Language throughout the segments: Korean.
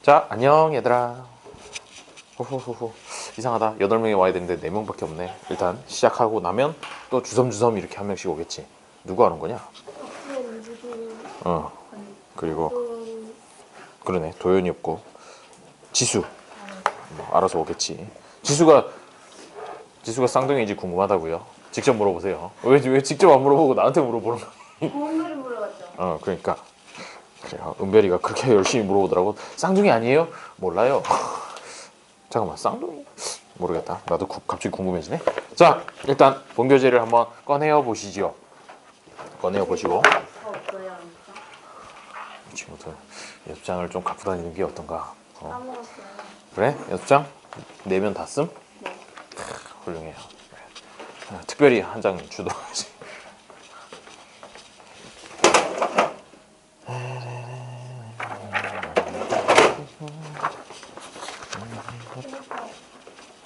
자, 안녕 얘들아. 호호호호. 이상하다. 8명이 와야 되는데 4명밖에 없네. 일단 시작하고 나면 또 주섬주섬 이렇게 한 명씩 오겠지. 누구 하는 거냐? 어. 그리고 그러네. 도연이 없고 지수. 알아서 오겠지. 지수가 쌍둥이인지 궁금하다고요? 직접 물어보세요. 왜 직접 안 물어보고 나한테 물어보는 거야? 고은별이 물어봤죠. 그러니까 그래요. 은별이가 그렇게 열심히 물어보더라고. 쌍둥이 아니에요? 몰라요. 잠깐만, 쌍둥이? 모르겠다. 나도 갑자기 궁금해지네. 자, 일단 본교재를 한번 꺼내어 보시죠. 꺼내어 보시고 없어요. 이 친구들 연습장을 좀 갖고 다니는 게 어떤가? 까먹었어요. 그래? 연습장? 내면 다 쓴? 네. 훌륭해요. 특별히 한 장 주도하지.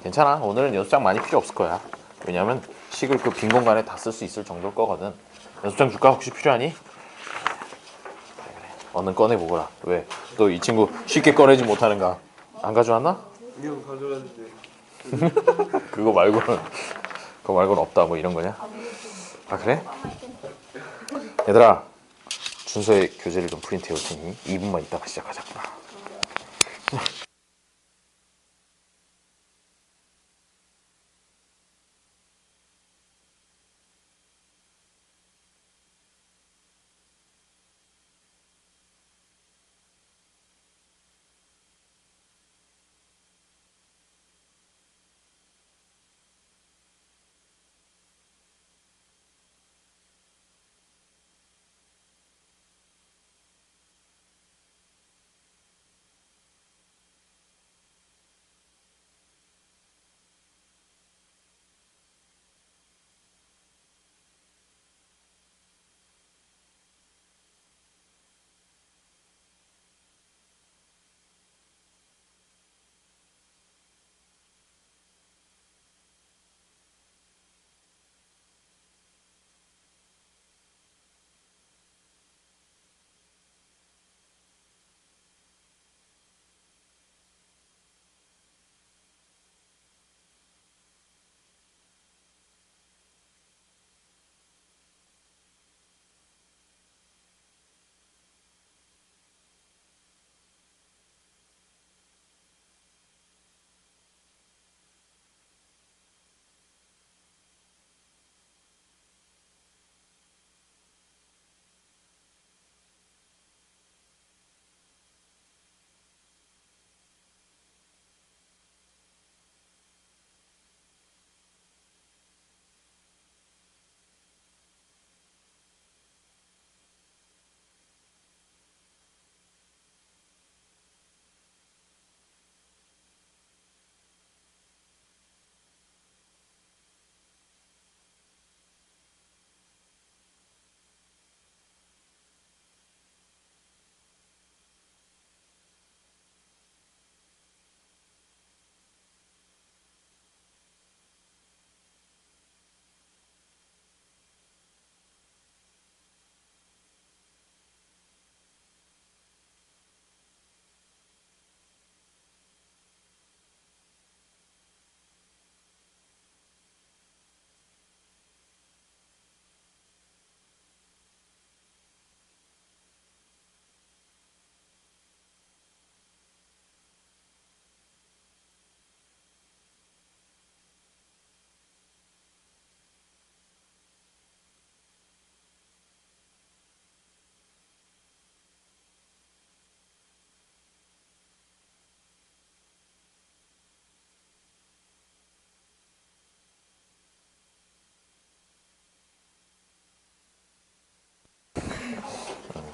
괜찮아. 오늘은 연습장 많이 필요 없을 거야. 왜냐면 식을 그 빈 공간에 다 쓸 수 있을 정도일 거거든. 연습장 줄까? 혹시 필요하니? 그래. 얼른 꺼내보거라. 왜? 또 이 친구 쉽게 꺼내지 못하는가? 안 가져왔나? 형 가져왔는데. 그거 말고는 없다 뭐 이런 거냐? 아 그래? 얘들아, 준서의 교재를 좀 프린트해 올 테니 2분만 있다가 시작하자꾸나.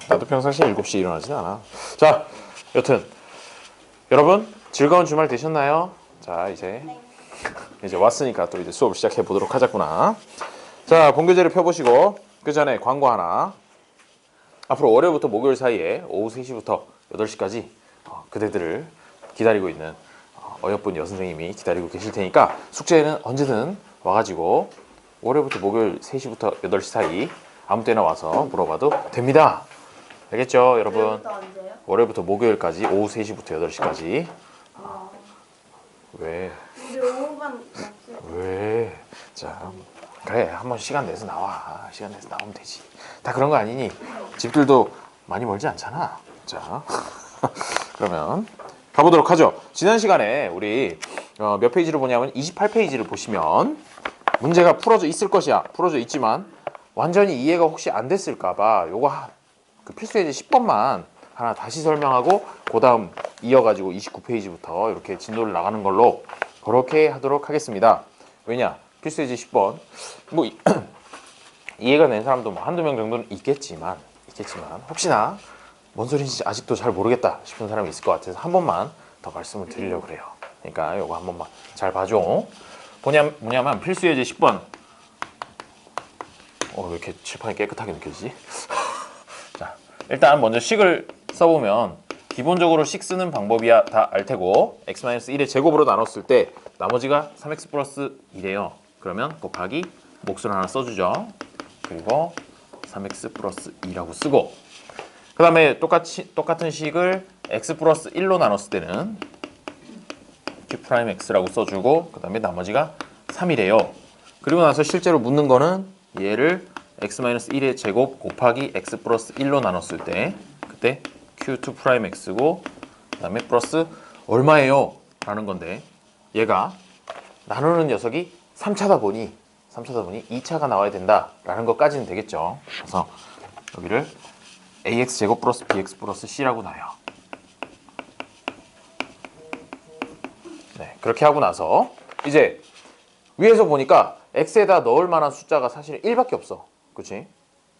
나도 평상시에 7시에 일어나진 않아. 자, 여튼 여러분 즐거운 주말 되셨나요? 자, 이제 왔으니까 또 이제 수업을 시작해 보도록 하자꾸나. 자, 본교재를 펴보시고 그 전에 광고 하나. 앞으로 월요일부터 목요일 사이에 오후 3시부터 8시까지 그대들을 기다리고 있는 어여쁜 여선생님이 기다리고 계실 테니까 숙제는 언제든 와가지고 월요일부터 목요일 3시부터 8시 사이 아무 때나 와서 물어봐도 됩니다. 알겠죠, 여러분? 내일부터 언제요? 월요일부터 목요일까지 오후 3시부터 8시까지. 왜? 우리 오후반 맞지? 왜? 자, 그래 한번 시간 내서 나와. 시간 내서 나오면 되지. 다 그런 거 아니니? 집들도 많이 멀지 않잖아. 자, 그러면 가보도록 하죠. 지난 시간에 우리 몇 페이지를 보냐면 28페이지를 보시면 문제가 풀어져 있을 것이야. 풀어져 있지만 완전히 이해가 혹시 안 됐을까봐 요거 그 필수 예제 10번만 하나 다시 설명하고 그 다음 이어가지고 29페이지부터 이렇게 진도를 나가는 걸로 그렇게 하도록 하겠습니다. 왜냐? 필수 예제 10번 뭐 이해가 된 사람도 뭐 한두 명 정도는 있겠지만 혹시나 뭔 소리인지 아직도 잘 모르겠다 싶은 사람이 있을 것 같아서 한 번만 더 말씀을 드리려고 그래요. 그러니까 요거 한 번만 잘 봐줘. 뭐냐면 필수 예제 10번 왜 이렇게 칠판이 깨끗하게 느껴지지? 자, 일단 먼저 식을 써보면 기본적으로 식 쓰는 방법이야 다 알 테고 x-1의 제곱으로 나눴을 때 나머지가 3x 플러스 1이에요. 그러면 곱하기 몫을 하나 써주죠. 그리고 3x 플러스 2라고 쓰고 그 다음에 똑같은 식을 x 플러스 1로 나눴을 때는 q 프라임 x라고 써주고 그 다음에 나머지가 3이래요. 그리고 나서 실제로 묻는 거는 얘를 x-1의 제곱 곱하기 x 플러스 1로 나눴을 때 그때 q2 프라임 x고 그 다음에 플러스 얼마예요? 라는 건데 얘가 나누는 녀석이 3차다 보니 2차가 나와야 된다 라는 것까지는 되겠죠. 그래서 여기를 ax 제곱 플러스 bx 플러스 c라고 놔요. 네, 그렇게 하고 나서 이제 위에서 보니까 x에다 넣을 만한 숫자가 사실 1밖에 없어. 그치?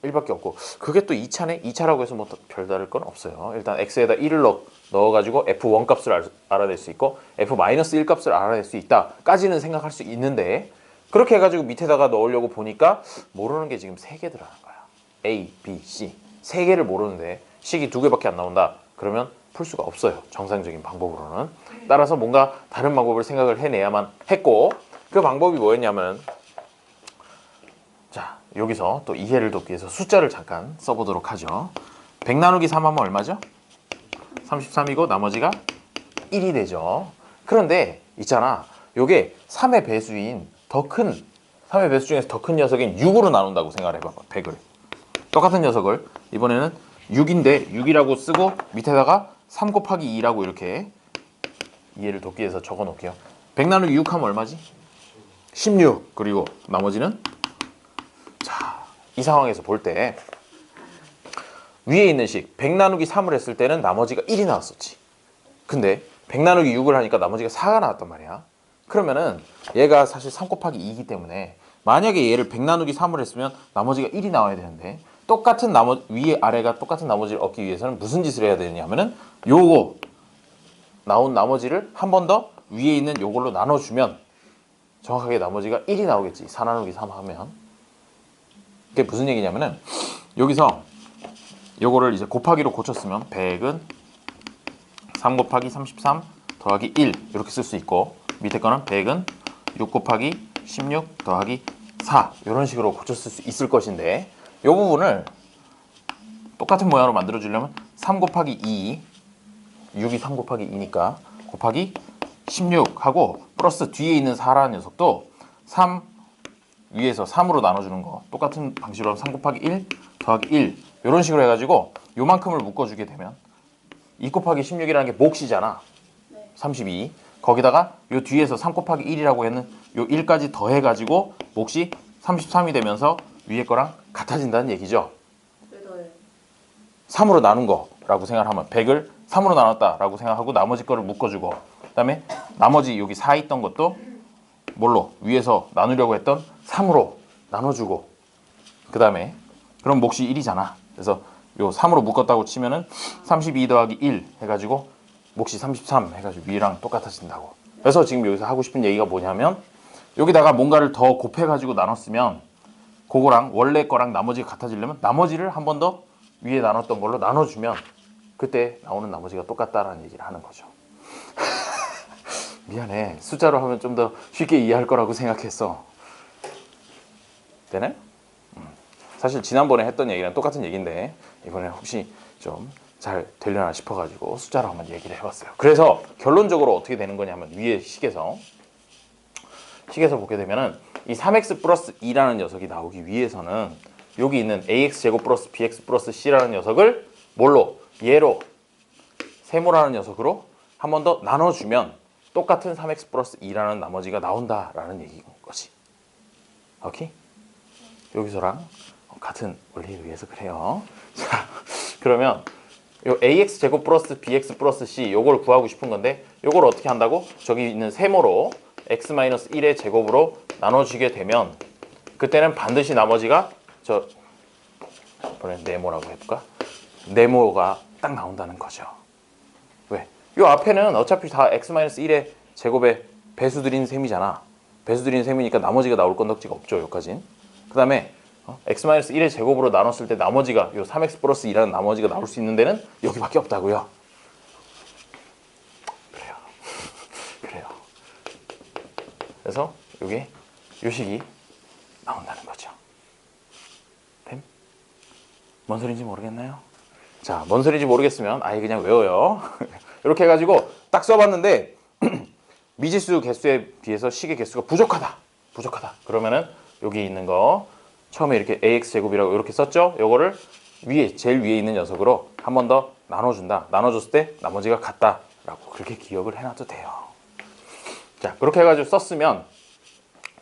1밖에 없고 그게 또 2차네? 2차라고 해서 뭐 별다를 건 없어요. 일단 x에다 1을 넣어가지고 f1 값을 알아낼 수 있고 f-1 값을 알아낼 수 있다 까지는 생각할 수 있는데 그렇게 해가지고 밑에다가 넣으려고 보니까 모르는 게 지금 3개 들어가는 거야. A, B, C 3개를 모르는데 식이 2개밖에 안 나온다. 그러면 풀 수가 없어요. 정상적인 방법으로는. 따라서 뭔가 다른 방법을 생각을 해내야만 했고 그 방법이 뭐였냐면 자 여기서 또 이해를 돕기 위해서 숫자를 잠깐 써보도록 하죠. 100 나누기 3 하면 얼마죠? 33이고 나머지가 1이 되죠. 그런데 있잖아 요게 3의 배수인 3의 배수 중에서 더 큰 녀석인 6으로 나눈다고 생각을 해봐봐. 100을 똑같은 녀석을 이번에는 6인데 6이라고 쓰고 밑에다가 3 곱하기 2라고 이렇게 이해를 돕기 위해서 적어 놓을게요. 100 나누기 6 하면 얼마지? 16. 그리고 나머지는 자, 이 상황에서 볼 때 위에 있는 식 100 나누기 3을 했을 때는 나머지가 1이 나왔었지. 근데 100 나누기 6을 하니까 나머지가 4가 나왔단 말이야. 그러면은 얘가 사실 3 곱하기 2이기 때문에 만약에 얘를 100 나누기 3을 했으면 나머지가 1이 나와야 되는데 똑같은 위에 아래가 똑같은 나머지를 얻기 위해서는 무슨 짓을 해야 되느냐 하면은 요거 나온 나머지를 한 번 더 위에 있는 요걸로 나눠주면 정확하게 나머지가 1이 나오겠지. 4 나누기 3 하면 그게 무슨 얘기냐면은 여기서 요거를 이제 곱하기로 고쳤으면 100은 3 곱하기 33 더하기 1 이렇게 쓸 수 있고 밑에 거는 100은 6 곱하기 16 더하기 4 이런 식으로 고쳤을 수 있을 것인데 이 부분을 똑같은 모양으로 만들어 주려면 3 곱하기 2 6이 3 곱하기 2니까 곱하기 16하고 플러스 뒤에 있는 4라는 녀석도 3 위에서 3으로 나눠주는 거 똑같은 방식으로 하면 3 곱하기 1 더하기 1 이런 식으로 해가지고 요만큼을 묶어주게 되면 2 곱하기 16이라는 게 몫이잖아. 32 거기다가 요 뒤에서 3 곱하기 1이라고 했는 요 1까지 더해가지고 몫이 33이 되면서 위에 거랑 같아진다는 얘기죠. 왜 더해? 3으로 나눈 거라고 생각하면 100을 3으로 나눴다라고 생각하고 나머지 거를 묶어주고 그 다음에 나머지 여기 4 있던 것도 뭘로? 위에서 나누려고 했던 3으로 나눠주고 그 다음에 그럼 몫이 1이잖아. 그래서 요 3으로 묶었다고 치면은 32 더하기 1 해가지고 몫이 33 해가지고 위랑 똑같아진다고. 그래서 지금 여기서 하고 싶은 얘기가 뭐냐면 여기다가 뭔가를 더 곱해가지고 나눴으면 그거랑 원래 거랑 나머지가 같아지려면 나머지를 한 번 더 위에 나눴던 걸로 나눠주면 그때 나오는 나머지가 똑같다라는 얘기를 하는 거죠. 미안해. 숫자로 하면 좀 더 쉽게 이해할 거라고 생각했어. 되네? 사실 지난번에 했던 얘기랑 똑같은 얘기인데 이번에 혹시 좀 잘 되려나 싶어가지고 숫자로 한번 얘기를 해봤어요. 그래서 결론적으로 어떻게 되는 거냐면 위에 식에서 보게 되면은 이 3x 플러스 2라는 녀석이 나오기 위해서는 여기 있는 ax제곱 플러스 bx 플러스 c라는 녀석을 뭘로? 얘로 세모라는 녀석으로 한 번 더 나눠주면 똑같은 3x 플러스 2라는 나머지가 나온다라는 얘기인 거지. 오케이? 여기서랑 같은 원리에 의해서 그래요. 자, 그러면 요 ax 제곱 플러스 bx 플러스 c 요걸 구하고 싶은 건데 요걸 어떻게 한다고? 저기 있는 세모로 x 마이너스 1의 제곱으로 나눠주게 되면 그때는 반드시 나머지가 이번엔 네모라고 해볼까? 네모가 딱 나온다는 거죠. 왜? 요 앞에는 어차피 다 x 마이너스 1의 제곱의 배수들인 셈이잖아. 배수들인 셈이니까 나머지가 나올 건덕지가 없죠. 여기까진. 그 다음에 x 마이너스 1의 제곱으로 나눴을 때 나머지가 요 3x 플러스 2라는 나머지가 나올 수 있는 데는 여기밖에 없다고요. 그래요. 그래서 요게 요식이 나온다는 거죠. 됨? 뭔 소리인지 모르겠나요? 자, 뭔 소리인지 모르겠으면 아예 그냥 외워요. 이렇게 해가지고 딱 써봤는데 미지수 개수에 비해서 식의 개수가 부족하다. 그러면은 여기 있는 거 처음에 이렇게 ax 제곱이라고 이렇게 썼죠? 요거를 제일 위에 있는 녀석으로 한 번 더 나눠준다. 나눠줬을 때 나머지가 같다라고 그렇게 기억을 해놔도 돼요. 자, 그렇게 해가지고 썼으면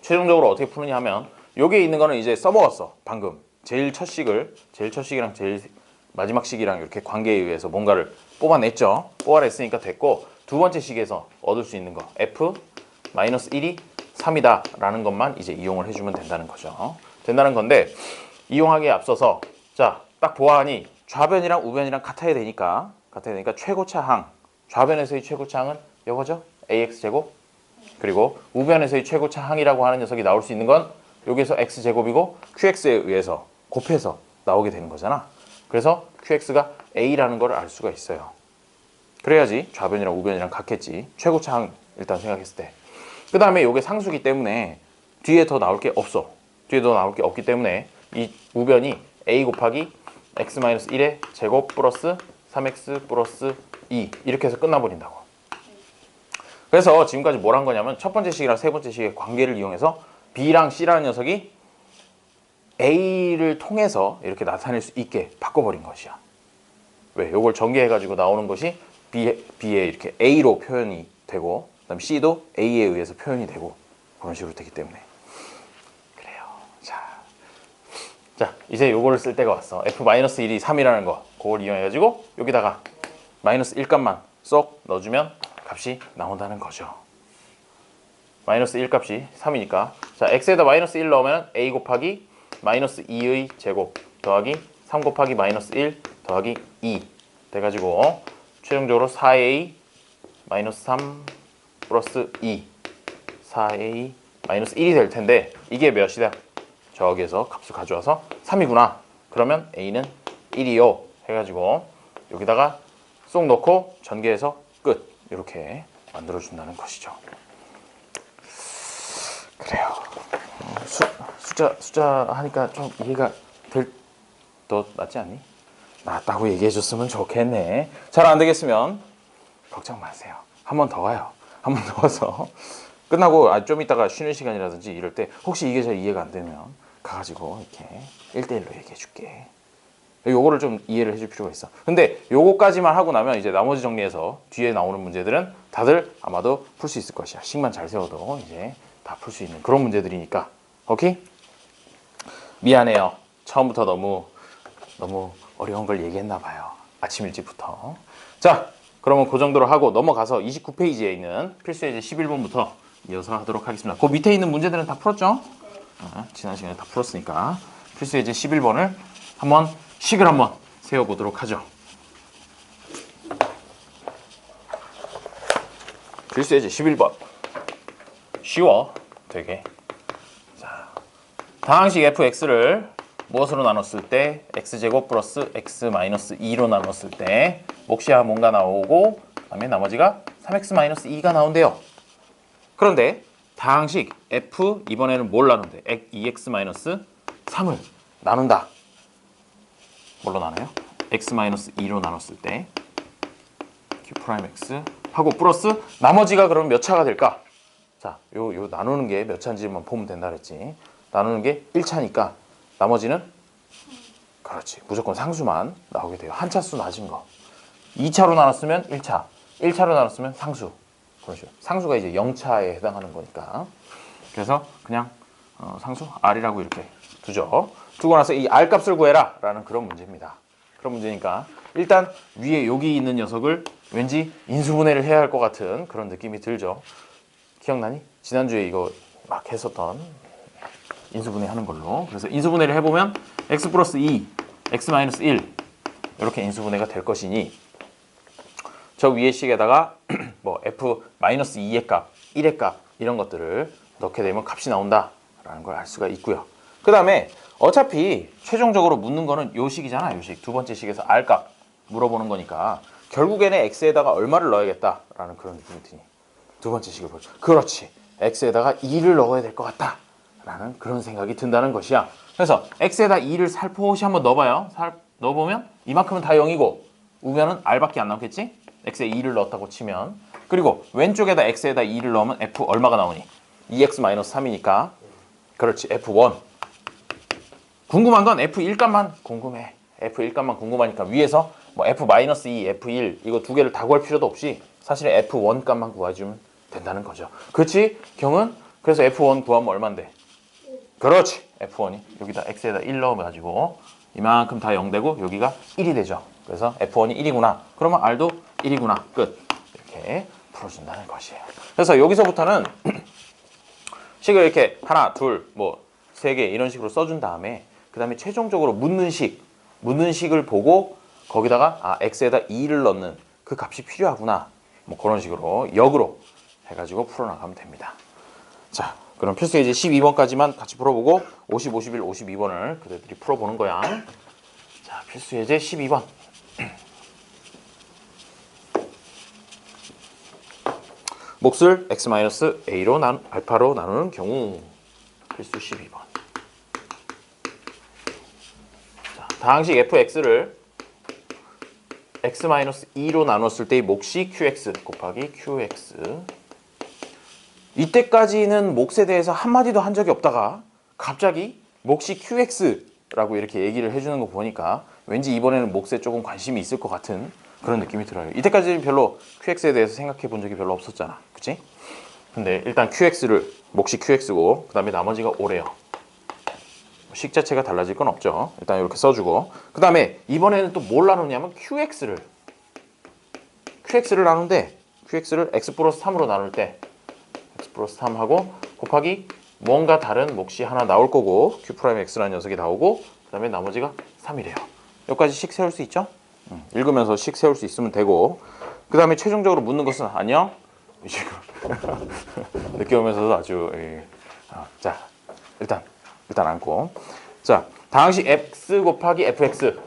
최종적으로 어떻게 푸느냐 하면 여기에 있는 거는 이제 써먹었어. 방금 제일 첫 식이랑 제일 마지막 식이랑 이렇게 관계에 의해서 뭔가를 뽑아냈으니까 됐고, 두 번째 식에서 얻을 수 있는 거 f-1이 3이다 라는 것만 이제 이용을 해주면 된다는 거죠. 된다는 건데, 이용하기에 앞서서 자, 딱 보아하니 좌변이랑 우변이랑 같아야 되니까 최고차항, 좌변에서의 최고차항은 이거죠? ax제곱. 그리고 우변에서의 최고차항이라고 하는 녀석이 나올 수 있는 건 여기서 x제곱이고 qx에 의해서 곱해서 나오게 되는 거잖아. 그래서 qx가 a라는 걸 알 수가 있어요. 그래야지 좌변이랑 우변이랑 같겠지. 최고차항 일단 생각했을 때. 그 다음에 이게 상수기 때문에 뒤에 더 나올 게 없어. 뒤에 더 나올 게 없기 때문에 이 우변이 a 곱하기 x-1의 제곱 플러스 3x 플러스 2 이렇게 해서 끝나버린다고. 그래서 지금까지 뭘 한 거냐면 첫 번째 식이랑 세 번째 식의 관계를 이용해서 b랑 c라는 녀석이 a를 통해서 이렇게 나타낼 수 있게 바꿔버린 것이야. 왜? 이걸 전개해가지고 나오는 것이 b에 이렇게 a로 표현이 되고, 그다음 c도 a에 의해서 표현이 되고 그런 식으로 되기 때문에 그래요. 자 이제 요거를 쓸 때가 왔어. f-1이 3이라는 거 그걸 이용해가지고 여기다가 마이너스 1 값만 쏙 넣어주면 값이 나온다는 거죠. 마이너스 1 값이 3이니까 자 x에다 마이너스 1 넣으면 a 곱하기 마이너스 2의 제곱 더하기 3 곱하기 마이너스 1 더하기 2 돼가지고 최종적으로 4a 마이너스 3 플러스 2 4a 마이너스 1이 될 텐데 이게 몇이다? 저기에서 값을 가져와서 3이구나. 그러면 a는 1이요 해가지고 여기다가 쏙 넣고 전개해서 끝. 이렇게 만들어준다는 것이죠. 그래요. 숫자 하니까 좀 이해가 더 낫지 않니? 낫다고 얘기해줬으면 좋겠네. 잘 안 되겠으면 걱정 마세요. 한 번 더 와요. 한 번 더 와서 끝나고 좀 이따가 쉬는 시간이라든지 이럴 때 혹시 이게 잘 이해가 안 되면 가가지고 이렇게 1대1로 얘기해 줄게. 요거를 좀 이해를 해줄 필요가 있어. 근데 요거까지만 하고 나면 이제 나머지 정리해서 뒤에 나오는 문제들은 다들 아마도 풀 수 있을 것이야. 식만 잘 세워도 이제 다 풀 수 있는 그런 문제들이니까. 오케이? 미안해요. 처음부터 너무 어려운 걸 얘기했나 봐요. 아침 일찍부터. 자, 그러면 그 정도로 하고 넘어가서 29페이지에 있는 필수예제 11번부터 이어서 하도록 하겠습니다. 그 밑에 있는 문제들은 다 풀었죠? 지난 시간에 다 풀었으니까 필수예제 11번을 식을 한번 세워보도록 하죠. 필수예제 11번. 쉬워, 되게. 자, 다항식 fx를 무엇으로 나눴을 때 x제곱 플러스 x 마이너스 2로 나눴을 때 몫이야 뭔가 나오고 그다음에 나머지가 3x 2가 나온대요. 그런데 다항식 f 이번에는 뭘 나눈대? 2x 3을 나눈다. 뭘로 나눠요? x-2로 나눴을 때 q 프라임 x 하고 플러스 나머지가 그러면 몇 차가 될까? 자, 요 나누는 게 몇 차인지만 보면 된다 그랬지. 나누는 게 1차니까 나머지는 그렇지. 무조건 상수만 나오게 돼요. 한 차수 낮은 거. 2차로 나눴으면 1차, 1차로 나눴으면 상수. 그런 식으로. 상수가 이제 0차에 해당하는 거니까. 그래서 그냥 상수 R이라고 이렇게 두죠. 두고 나서 이 R 값을 구해라 라는 그런 문제입니다. 그런 문제니까 일단 위에 여기 있는 녀석을 왠지 인수분해를 해야 할 것 같은 그런 느낌이 들죠. 기억나니? 지난주에 이거 막 했었던 인수분해 하는 걸로. 그래서 인수분해를 해보면 x 플러스 2, x 마이너스 1 이렇게 인수분해가 될 것이니 저 위에 식에다가 뭐 f 마이너스 2의 값, 1의 값 이런 것들을 넣게 되면 값이 나온다라는 걸 알 수가 있고요. 그 다음에 어차피 최종적으로 묻는 거는 요 식이잖아. 요 식. 두 번째 식에서 R 값 물어보는 거니까 결국에는 x에다가 얼마를 넣어야겠다라는 그런 느낌이 드니. 두 번째 식을 보죠. 그렇지. x에다가 2를 넣어야 될 것 같다 라는 그런 생각이 든다는 것이야. 그래서 x에다 2를 살포시 한번 넣어봐요. 넣어보면 이만큼은 다 0이고 우변은 r밖에 안 남겠지? x에 2를 넣었다고 치면. 그리고 왼쪽에다 x에다 2를 넣으면 f 얼마가 나오니? 2x-3이니까 그렇지. f1. 궁금한 건 f1 값만 궁금해. f1 값만 궁금하니까 위에서 뭐 f-2, f1 이거 두 개를 다 구할 필요도 없이 사실은 f1 값만 구해주면 된다는 거죠. 그렇지? 경은? 그래서 f1 구하면 얼만데? 그렇지. f1이 여기다 x에다 1 넣어가지고 이만큼 다 0되고 여기가 1이 되죠. 그래서 f1이 1이구나. 그러면 r도 1이구나. 끝. 이렇게 풀어준다는 것이에요. 그래서 여기서부터는 식을 이렇게 하나, 둘, 뭐 세 개 이런 식으로 써준 다음에 그 다음에 최종적으로 묻는 식을 보고 거기다가 아 x에다 2를 넣는 그 값이 필요하구나. 뭐 그런 식으로 역으로 해가지고 풀어나가면 됩니다. 자, 그럼 필수 예제 12번까지만 같이 풀어보고 50, 51, 52번을 그대들이 풀어보는 거야. 자, 필수 예제 12번. 몫을 x-a로 알파로 나누는 경우. 필수 12번. 자, 다항식 fx를 x-2로 나눴을 때의 몫이 qx 곱하기 qx. 이때까지는 몫에 대해서 한마디도 한 적이 없다가 갑자기 몫이 qx라고 이렇게 얘기를 해주는 거 보니까 왠지 이번에는 몫에 조금 관심이 있을 것 같은 그런 느낌이 들어요. 이때까지는 별로 qx에 대해서 생각해 본 적이 별로 없었잖아. 그치? 근데 일단 몫이 qx고 그 다음에 나머지가 5래요. 식 자체가 달라질 건 없죠. 일단 이렇게 써주고 그 다음에 이번에는 또 뭘 나누냐면 qx를 나누는데 qx를 x 플러스 3으로 나눌 때 x 플러스 3하고 곱하기 뭔가 다른 몫이 하나 나올 거고 q 프라임 x라는 녀석이 나오고 그 다음에 나머지가 3이래요. 여기까지 식 세울 수 있죠? 읽으면서 식 세울 수 있으면 되고 그 다음에 최종적으로 묻는 것은 안녕? 이 식으로 늦게 오면서도 아주 자 일단 안고 자 다항식 x 곱하기 fx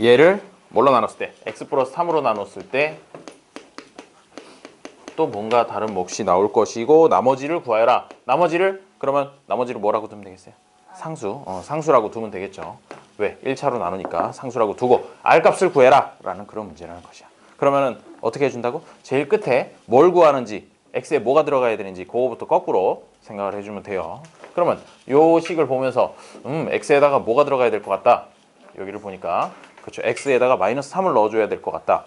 얘를 뭘로 나눴을 때 x 플러스 3으로 나눴을 때 또 뭔가 다른 몫이 나올 것이고 나머지를 구하여라. 그러면 나머지를 뭐라고 두면 되겠어요? 상수. 상수라고 두면 되겠죠. 왜? 1차로 나누니까 상수라고 두고 R값을 구해라 라는 그런 문제라는 것이야. 그러면은 어떻게 해준다고? 제일 끝에 뭘 구하는지 X에 뭐가 들어가야 되는지 그거부터 거꾸로 생각을 해주면 돼요. 그러면 요 식을 보면서 X에다가 뭐가 들어가야 될 것 같다. 여기를 보니까 그렇죠. X에다가 마이너스 3을 넣어줘야 될 것 같다.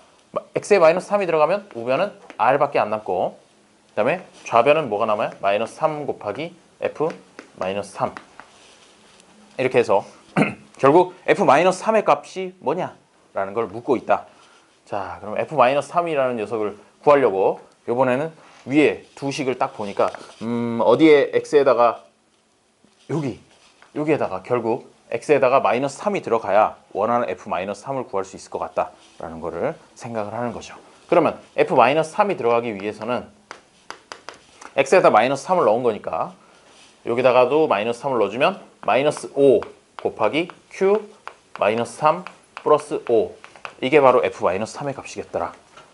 X에 마이너스 3이 들어가면 우변은 R밖에 안 남고 그 다음에 좌변은 뭐가 남아요? 마이너스 3 곱하기 F 마이너스 3 이렇게 해서 결국 F 마이너스 3의 값이 뭐냐? 라는 걸 묻고 있다. 자, 그럼 F 마이너스 3이라는 녀석을 구하려고 이번에는 위에 두 식을 딱 보니까 어디에 X에다가 여기에다가 결국 X에다가 마이너스 3이 들어가야 원하는 F 마이너스 3을 구할 수 있을 것 같다라는 거를 생각을 하는 거죠. 그러면 F 마이너스 3이 들어가기 위해서는 X에다 마이너스 3을 넣은 거니까 여기다가도 마이너스 3을 넣어주면 마이너스 5 곱하기 Q 마이너스 3 플러스 5 이게 바로 F 마이너스 3의 값이겠더라.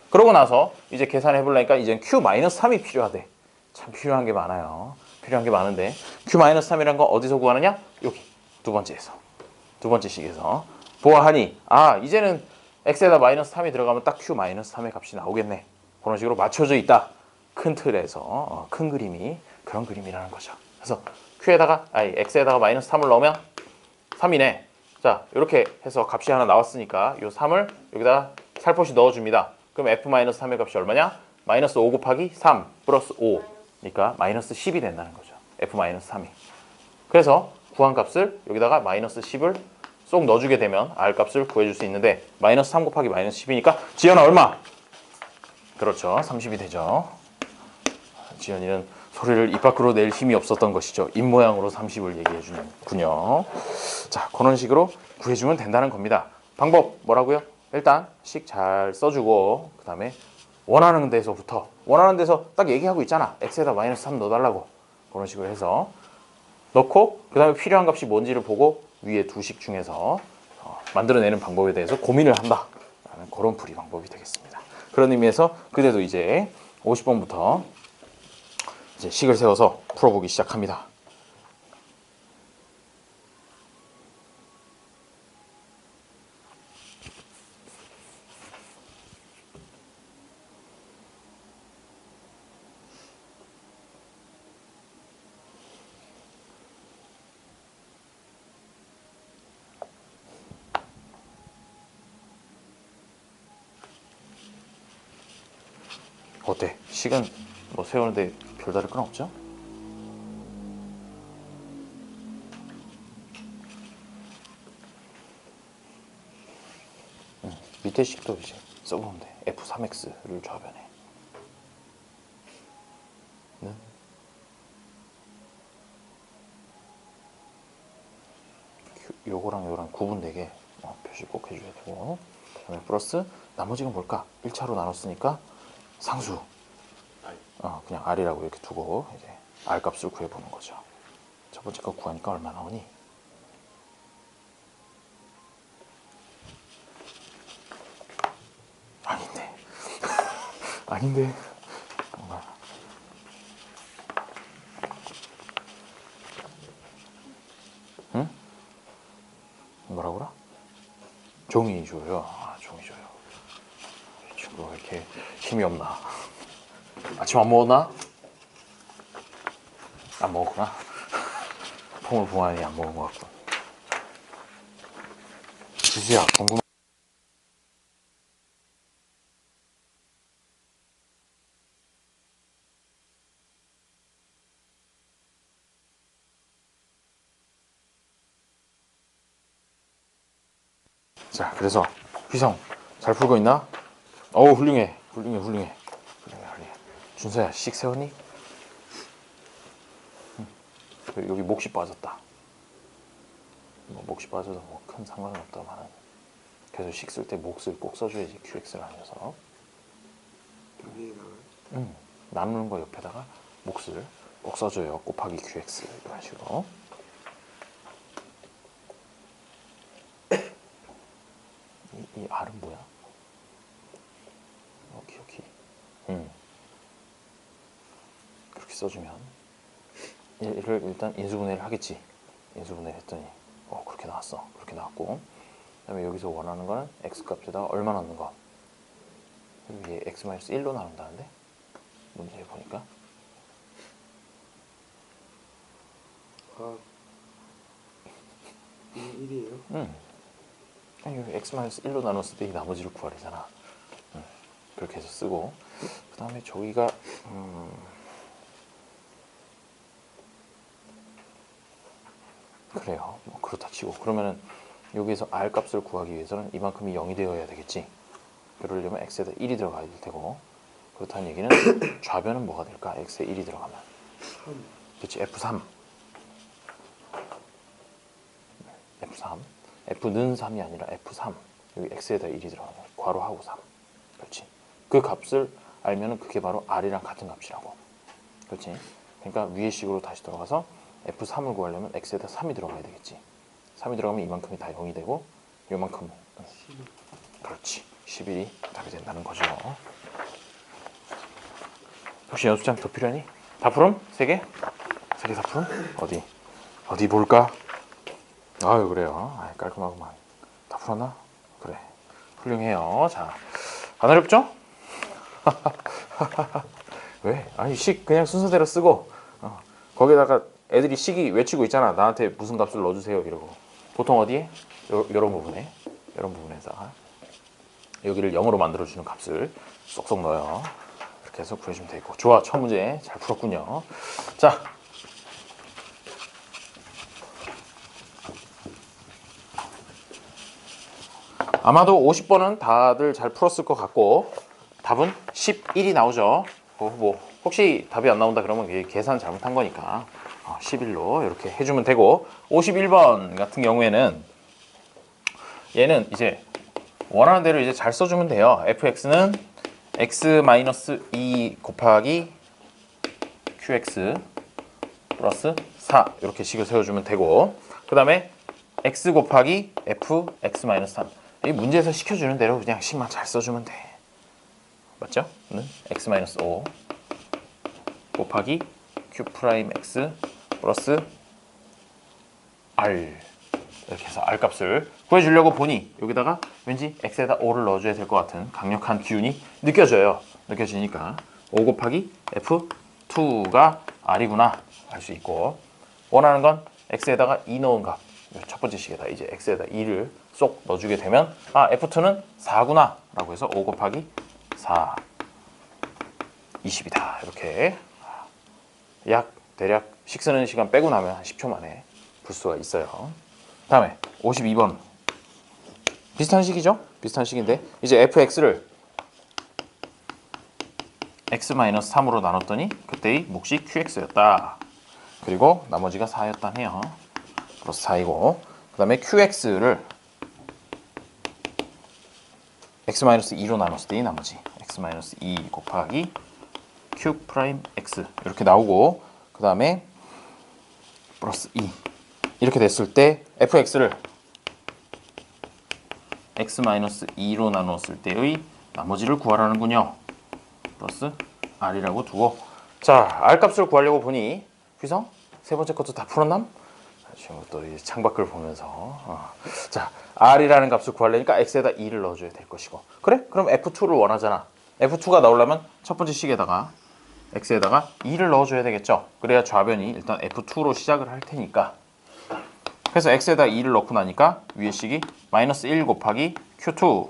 그러고 나서 이제 계산해 보려니까 이제 Q 마이너스 3이 필요하대. 참 필요한 게 많아요. 필요한 게 많은데 Q 마이너스 3이란 거 어디서 구하느냐? 여기 두 번째 식에서 보아하니 이제는 x에다 마이너스 3이 들어가면 딱 q 마이너스 3의 값이 나오겠네. 그런 식으로 맞춰져 있다. 큰 틀에서 큰 그림이 그런 그림이라는 거죠. 그래서 x에다가 마이너스 3을 넣으면 3이네. 자, 이렇게 해서 값이 하나 나왔으니까 이 3을 여기다 살포시 넣어줍니다. 그럼 f-3의 값이 얼마냐? 마이너스 5 곱하기 3 플러스 5. 그러니까 마이너스 10이 된다는 거죠. f-3이. 그래서 구한 값을 여기다가 마이너스 10을 쏙 넣어주게 되면 r 값을 구해줄 수 있는데 마이너스 3 곱하기 마이너스 10이니까 지연아 얼마? 그렇죠. 30이 되죠. 지연이는 소리를 입 밖으로 낼 힘이 없었던 것이죠. 입 모양으로 30을 얘기해 주는군요. 자, 그런 식으로 구해주면 된다는 겁니다. 방법 뭐라고요? 일단 식 잘 써주고 그 다음에 원하는 데서 딱 얘기하고 있잖아. x에다 마이너스 3 넣어달라고. 그런 식으로 해서 넣고 그 다음에 필요한 값이 뭔지를 보고 위에 두 식 중에서 만들어내는 방법에 대해서 고민을 한다. 라는 그런 풀이 방법이 되겠습니다. 그런 의미에서 그대도 이제 50번부터 이제 식을 세워서 풀어보기 시작합니다. 어때? 식은 뭐 세우는데 별다를 건 없죠? 밑에 식도 이제 써보면 돼. f3x를 좌변에 는 요거랑 구분되게 표시 꼭 해줘야 되고, 그 다음에 플러스 나머지가 뭘까? 1차로 나눴으니까 상수 그냥 r이라고 이렇게 두고 이제 r 값을 구해보는 거죠. 첫 번째 거 구하니까 얼마 나오니? 아닌데 아닌데 응? 뭐라고라? 종이 줘요. 종이 줘요. 이 친구가 왜 이렇게 힘이 없나? 아침 안 먹었나? 안 먹었구나. 폼을 보아하니 안 먹은 것 같군. 주수야, 궁금한. 자, 그래서 휘성 잘 풀고 있나? 어우, 훌륭해. 준서야, 식 세웠니? 여기 몫이 빠졌다. 뭐 몫이 빠져도 뭐 큰 상관은 없다만은 그래서 식 쓸 때 몫을 꼭 써줘야지. QX를 하면서 나누는 거 옆에다가 몫을 꼭 써줘요. 곱하기 QX 이런 식으로. 이 R은 뭐야? 기억이. 그렇게 써주면 얘를 일단 인수분해를 하겠지. 인수분해를 했더니 그렇게 나왔어. 그렇게 나왔고, 그 다음에 여기서 원하는 거는 x값에다가 얼마 넣는 거. 이게 x-1로 나눈다는데 문제에 보니까 이게 1이에요? 아니, x-1로 나눴을 때 이 나머지를 구하래잖아. 그렇게 해서 쓰고, 그 다음에 저기가 그래요. 뭐 그렇다 치고, 그러면은 여기에서 r 값을 구하기 위해서는 이만큼이 0이 되어야 되겠지. 그러려면 x에다 1이 들어가야 될 테고, 그렇다는 얘기는 좌변은 뭐가 될까? x에 1이 들어가면 3. 그렇지. f3 f는 3이 아니라 f3. 여기 x에다 1이 들어가면 괄호하고 3. 그렇지. 그 값을 알면은 그게 바로 r이랑 같은 값이라고. 그렇지. 그러니까 위의 식으로 다시 돌아가서 f3을 구하려면 x에다 3이 들어가야 되겠지. 3이 들어가면 이만큼이 다 0이 되고, 요만큼은 12. 그렇지. 11이 답이 된다는 거죠. 혹시 연습장 더 필요하니? 다 풀음? 3개? 3개 다 풀음? 어디 볼까? 아유, 그래요. 깔끔하구만. 다 풀었나? 그래. 훌륭해요. 자, 안 어렵죠? 왜? 아니 식 그냥 순서대로 쓰고 거기다가 애들이 식이 외치고 있잖아. 나한테 무슨 값을 넣어주세요 이러고. 보통 어디에? 요런 부분에. 이런 부분에다가 여기를 0으로 만들어주는 값을 쏙쏙 넣어요. 이렇게 해서 구해주면 되고. 좋아. 첫 문제 잘 풀었군요. 자, 아마도 50번은 다들 잘 풀었을 것 같고 답은 11이 나오죠. 뭐 혹시 답이 안 나온다 그러면 계산 잘못한 거니까 11로 이렇게 해주면 되고 51번 같은 경우에는 얘는 이제 원하는 대로 이제 잘 써주면 돼요. fx는 x-2 곱하기 qx 플러스 4 이렇게 식을 세워주면 되고 그 다음에 x 곱하기 fx-3 이 문제에서 시켜주는 대로 그냥 식만 잘 써주면 돼. 맞죠? 는 x-5 곱하기 q'x 플러스 r 이렇게 해서 r 값을 구해주려고 보니 여기다가 왠지 x에다 5를 넣어줘야 될 것 같은 강력한 기운이 느껴져요. 느껴지니까 5 곱하기 f2가 r이구나 알 수 있고 원하는 건 x에다가 2 넣은 값 첫 번째 식에다 이제 x에다 2를 쏙 넣어주게 되면 f2는 4구나 라고 해서 5 곱하기 4 20이다 이렇게 약 대략 식 쓰는 시간 빼고 나면 한 10초 만에 풀 수가 있어요. 다음에 52번 비슷한 식이죠? 비슷한 식인데 이제 fx를 x-3으로 나눴더니 그때의 몫이 qx였다. 그리고 나머지가 4였다 해요. 플러스 4이고 그 다음에 qx를 x-2로 나눴을 때의 나머지 x-2 곱하기 q'x 이렇게 나오고 그 다음에 플러스 2 이렇게 됐을 때 fx를 x-2로 나눴을 때의 나머지를 구하라는군요. 플러스 r이라고 두고 자 r 값을 구하려고 보니 휘성 세 번째 것도 다 풀었남? 지금 또 창밖을 보면서 자 r이라는 값을 구하려니까 x에다 2를 넣어줘야 될 것이고 그래? 그럼 f2를 원하잖아. f2가 나오려면 첫 번째 식에다가 x에다가 2를 넣어줘야 되겠죠. 그래야 좌변이 일단 f2로 시작을 할 테니까 그래서 x에다 2를 넣고 나니까 위에 식이 마이너스 1 곱하기 q2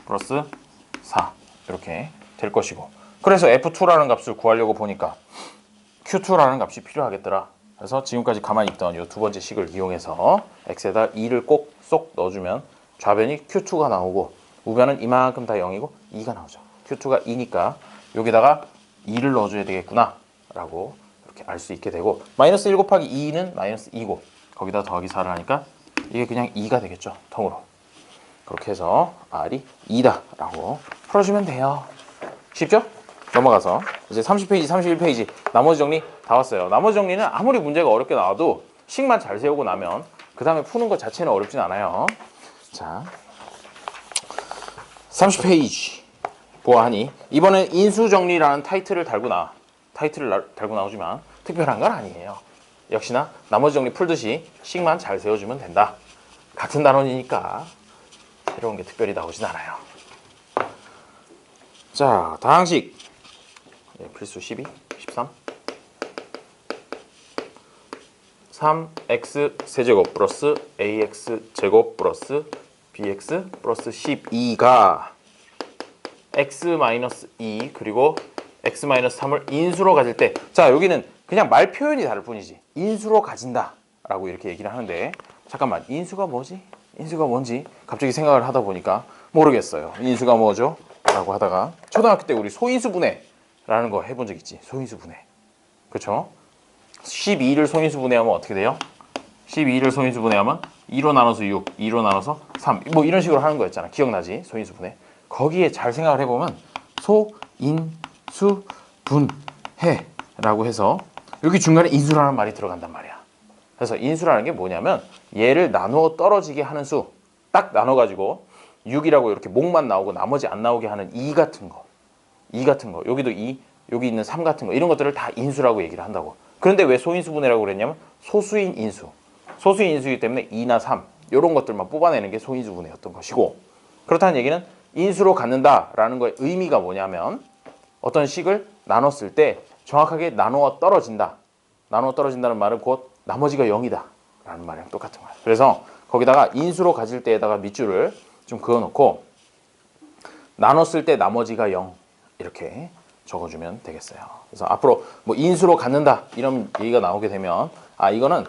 플러스 4 이렇게 될 것이고 그래서 f2라는 값을 구하려고 보니까 q2라는 값이 필요하겠더라. 그래서 지금까지 가만히 있던 이 두 번째 식을 이용해서 x에다 2를 꼭 쏙 넣어주면 좌변이 q2가 나오고 우변은 이만큼 다 0이고 2가 나오죠. q2가 2니까 여기다가 2를 넣어줘야 되겠구나 라고 이렇게 알 수 있게 되고 마이너스 1 곱하기 2는 마이너스 2고 거기다 더하기 4를 하니까 이게 그냥 2가 되겠죠. 통으로 그렇게 해서 r이 2다 라고 풀어주면 돼요. 쉽죠? 넘어가서 이제 30페이지 31페이지 나머지 정리 다 왔어요. 나머지 정리는 아무리 문제가 어렵게 나와도 식만 잘 세우고 나면 그 다음에 푸는 것 자체는 어렵진 않아요. 자 30페이지 보아하니 이번엔 인수정리라는 타이틀을 달고 나오지만 특별한 건 아니에요. 역시나 나머지 정리 풀듯이 식만 잘 세워주면 된다. 같은 단원이니까 새로운 게 특별히 나오진 않아요. 자 다항식 필수 12, 13 3x 세제곱 플러스 ax 제곱 플러스 bx 플러스 12가 x-2 그리고 x-3을 인수로 가질 때 자 여기는 그냥 말 표현이 다를 뿐이지 인수로 가진다 라고 이렇게 얘기를 하는데 잠깐만 인수가 뭐지? 인수가 뭔지 갑자기 생각을 하다 보니까 모르겠어요. 인수가 뭐죠? 라고 하다가 초등학교 때 우리 소인수분해라는 거 해본 적 있지? 소인수분해 그쵸? 12를 소인수분해하면 어떻게 돼요? 12를 소인수분해하면 2로 나눠서 6, 2로 나눠서 3 뭐 이런 식으로 하는 거였잖아. 기억나지? 소인수분해 거기에 잘 생각을 해보면 소인수분해라고 해서 여기 중간에 인수라는 말이 들어간단 말이야. 그래서 인수라는 게 뭐냐면 얘를 나누어 떨어지게 하는 수 딱 나눠가지고 6이라고 이렇게 목만 나오고 나머지 안 나오게 하는 2 같은 거 여기도 2 여기 있는 3 같은 거 이런 것들을 다 인수라고 얘기를 한다고. 그런데 왜 소인수분해라고 그랬냐면 소수인 인수이기 때문에 2나 3 이런 것들만 뽑아내는 게 소인수분해였던 것이고, 그렇다는 얘기는 인수로 갖는다라는 거의 의미가 뭐냐면 어떤 식을 나눴을 때 정확하게 나누어 떨어진다. 나누어 떨어진다는 말은 곧 나머지가 0이다 라는 말이랑 똑같은 거예요. 그래서 거기다가 인수로 가질 때에다가 밑줄을 좀 그어놓고 나눴을 때 나머지가 0 이렇게 적어주면 되겠어요. 그래서 앞으로 뭐 인수로 갖는다 이런 얘기가 나오게 되면 이거는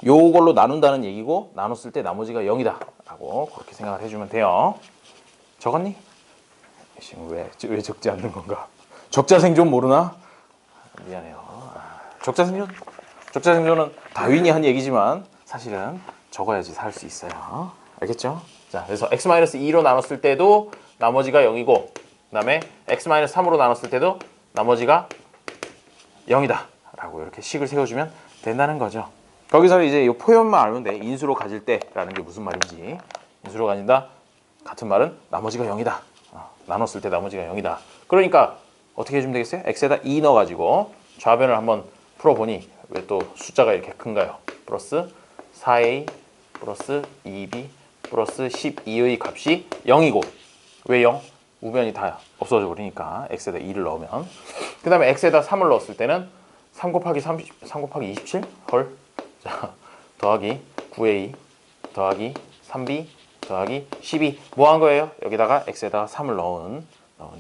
요걸로 나눈다는 얘기고 나눴을 때 나머지가 0이다 라고 그렇게 생각을 해주면 돼요. 적었니? 지금 왜 적지 않는 건가? 적자생존 모르나? 미안해요. 적자생존은 다윈이 한 얘기지만 사실은 적어야지 살 수 있어요. 알겠죠? 자, 그래서 x-2로 나눴을 때도 나머지가 0이고, 그 다음에 x-3으로 나눴을 때도 나머지가 0이다 라고 이렇게 식을 세워주면 된다는 거죠. 거기서 이제 이 표현만 알면 돼. 인수로 가질 때라는 게 무슨 말인지. 인수로 가진다 같은 말은 나머지가 0이다. 나눴을 때 나머지가 0이다. 그러니까 어떻게 해주면 되겠어요? x에다 2 넣어가지고 좌변을 한번 풀어보니 왜 또 숫자가 이렇게 큰가요? 플러스 4a 플러스 2b 플러스 12의 값이 0이고, 왜 0? 우변이 다 없어져 버리니까 x에다 2를 넣으면, 그 다음에 x에다 3을 넣었을 때는 3 곱하기 27? 헐. 자, 더하기 9a 더하기 3b 더하기 12 뭐 한 거예요? 여기다가 x에다가 3을 넣은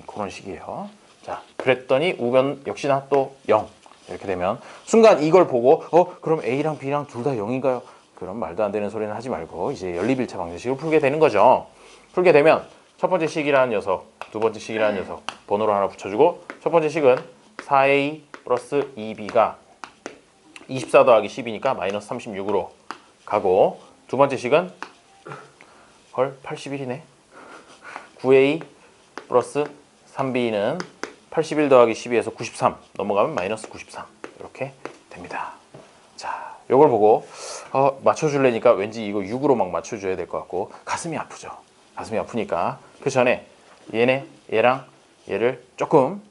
그런 식이에요. 자, 그랬더니 우변 역시나 또 0 이렇게 되면 순간 이걸 보고 그럼 a랑 b랑 둘 다 0인가요? 그럼 말도 안 되는 소리는 하지 말고 이제 연립일체 방정식을 풀게 되는 거죠. 풀게 되면 첫 번째 식이라는 녀석, 두 번째 식이라는 녀석 번호를 하나 붙여주고, 첫 번째 식은 4a 플러스 2b가 24 더하기 10이니까 마이너스 36으로 가고, 두 번째 식은 81이네. 9a 플러스 3b는 81 더하기 12에서 93 넘어가면 마이너스 93 이렇게 됩니다. 자, 요걸 보고 맞춰줄래니까 왠지 이거 6으로 막 맞춰줘야 될 것 같고 가슴이 아프죠. 가슴이 아프니까 그 전에 얘랑 얘를 조금